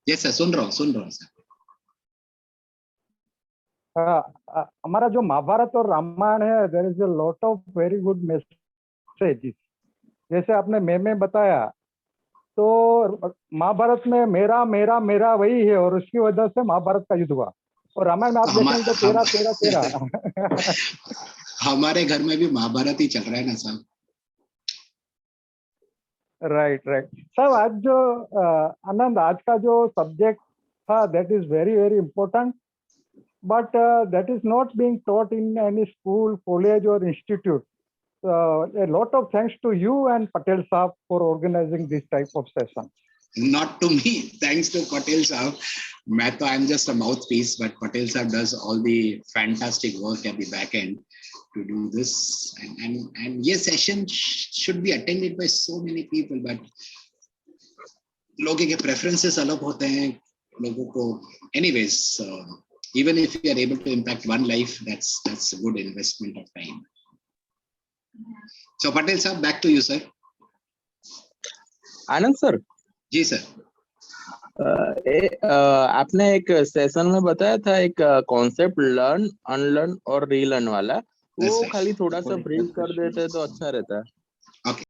यस सर, सुन रहा हूँ सर. हमारा जो महाभारत और रामायण है, there is a lot of very good messages. जैसे आपने मैं बताया, तो महाभारत में मेरा मेरा मेरा वही है और उसकी वजह से महाभारत का युद्ध हुआ. और रामायण में आप देखेंगे तो तेरा तेरा तेरा. हमारे घर में भी महाभारत ही चल रहा है ना साहब. राइट राइट सर, आज जो आनंद, आज का जो सब्जेक्ट था, that is very very important, but that is not being taught in any school, college or institute. A lot of thanks to you and Patel Saab for organizing this type of session. Not to me, thanks to Patel Saab. I'm just a mouthpiece, but Patel Saab does all the fantastic work at the back end to do this. And yes, session should be attended by so many people, but लोगों के preferences अलग होते हैं, लोगों को anyways. Even if you are able to impact one life, that's a good investment of time. So Patel sir, back to you, sir. Anand sir ji sir, आपने एक session में बताया था एक कॉन्सेप्ट लर्न, अनलर्न और रीलर्न वाला, वो खाली थोड़ा सा ब्रीफ कर देते तो अच्छा रहता है।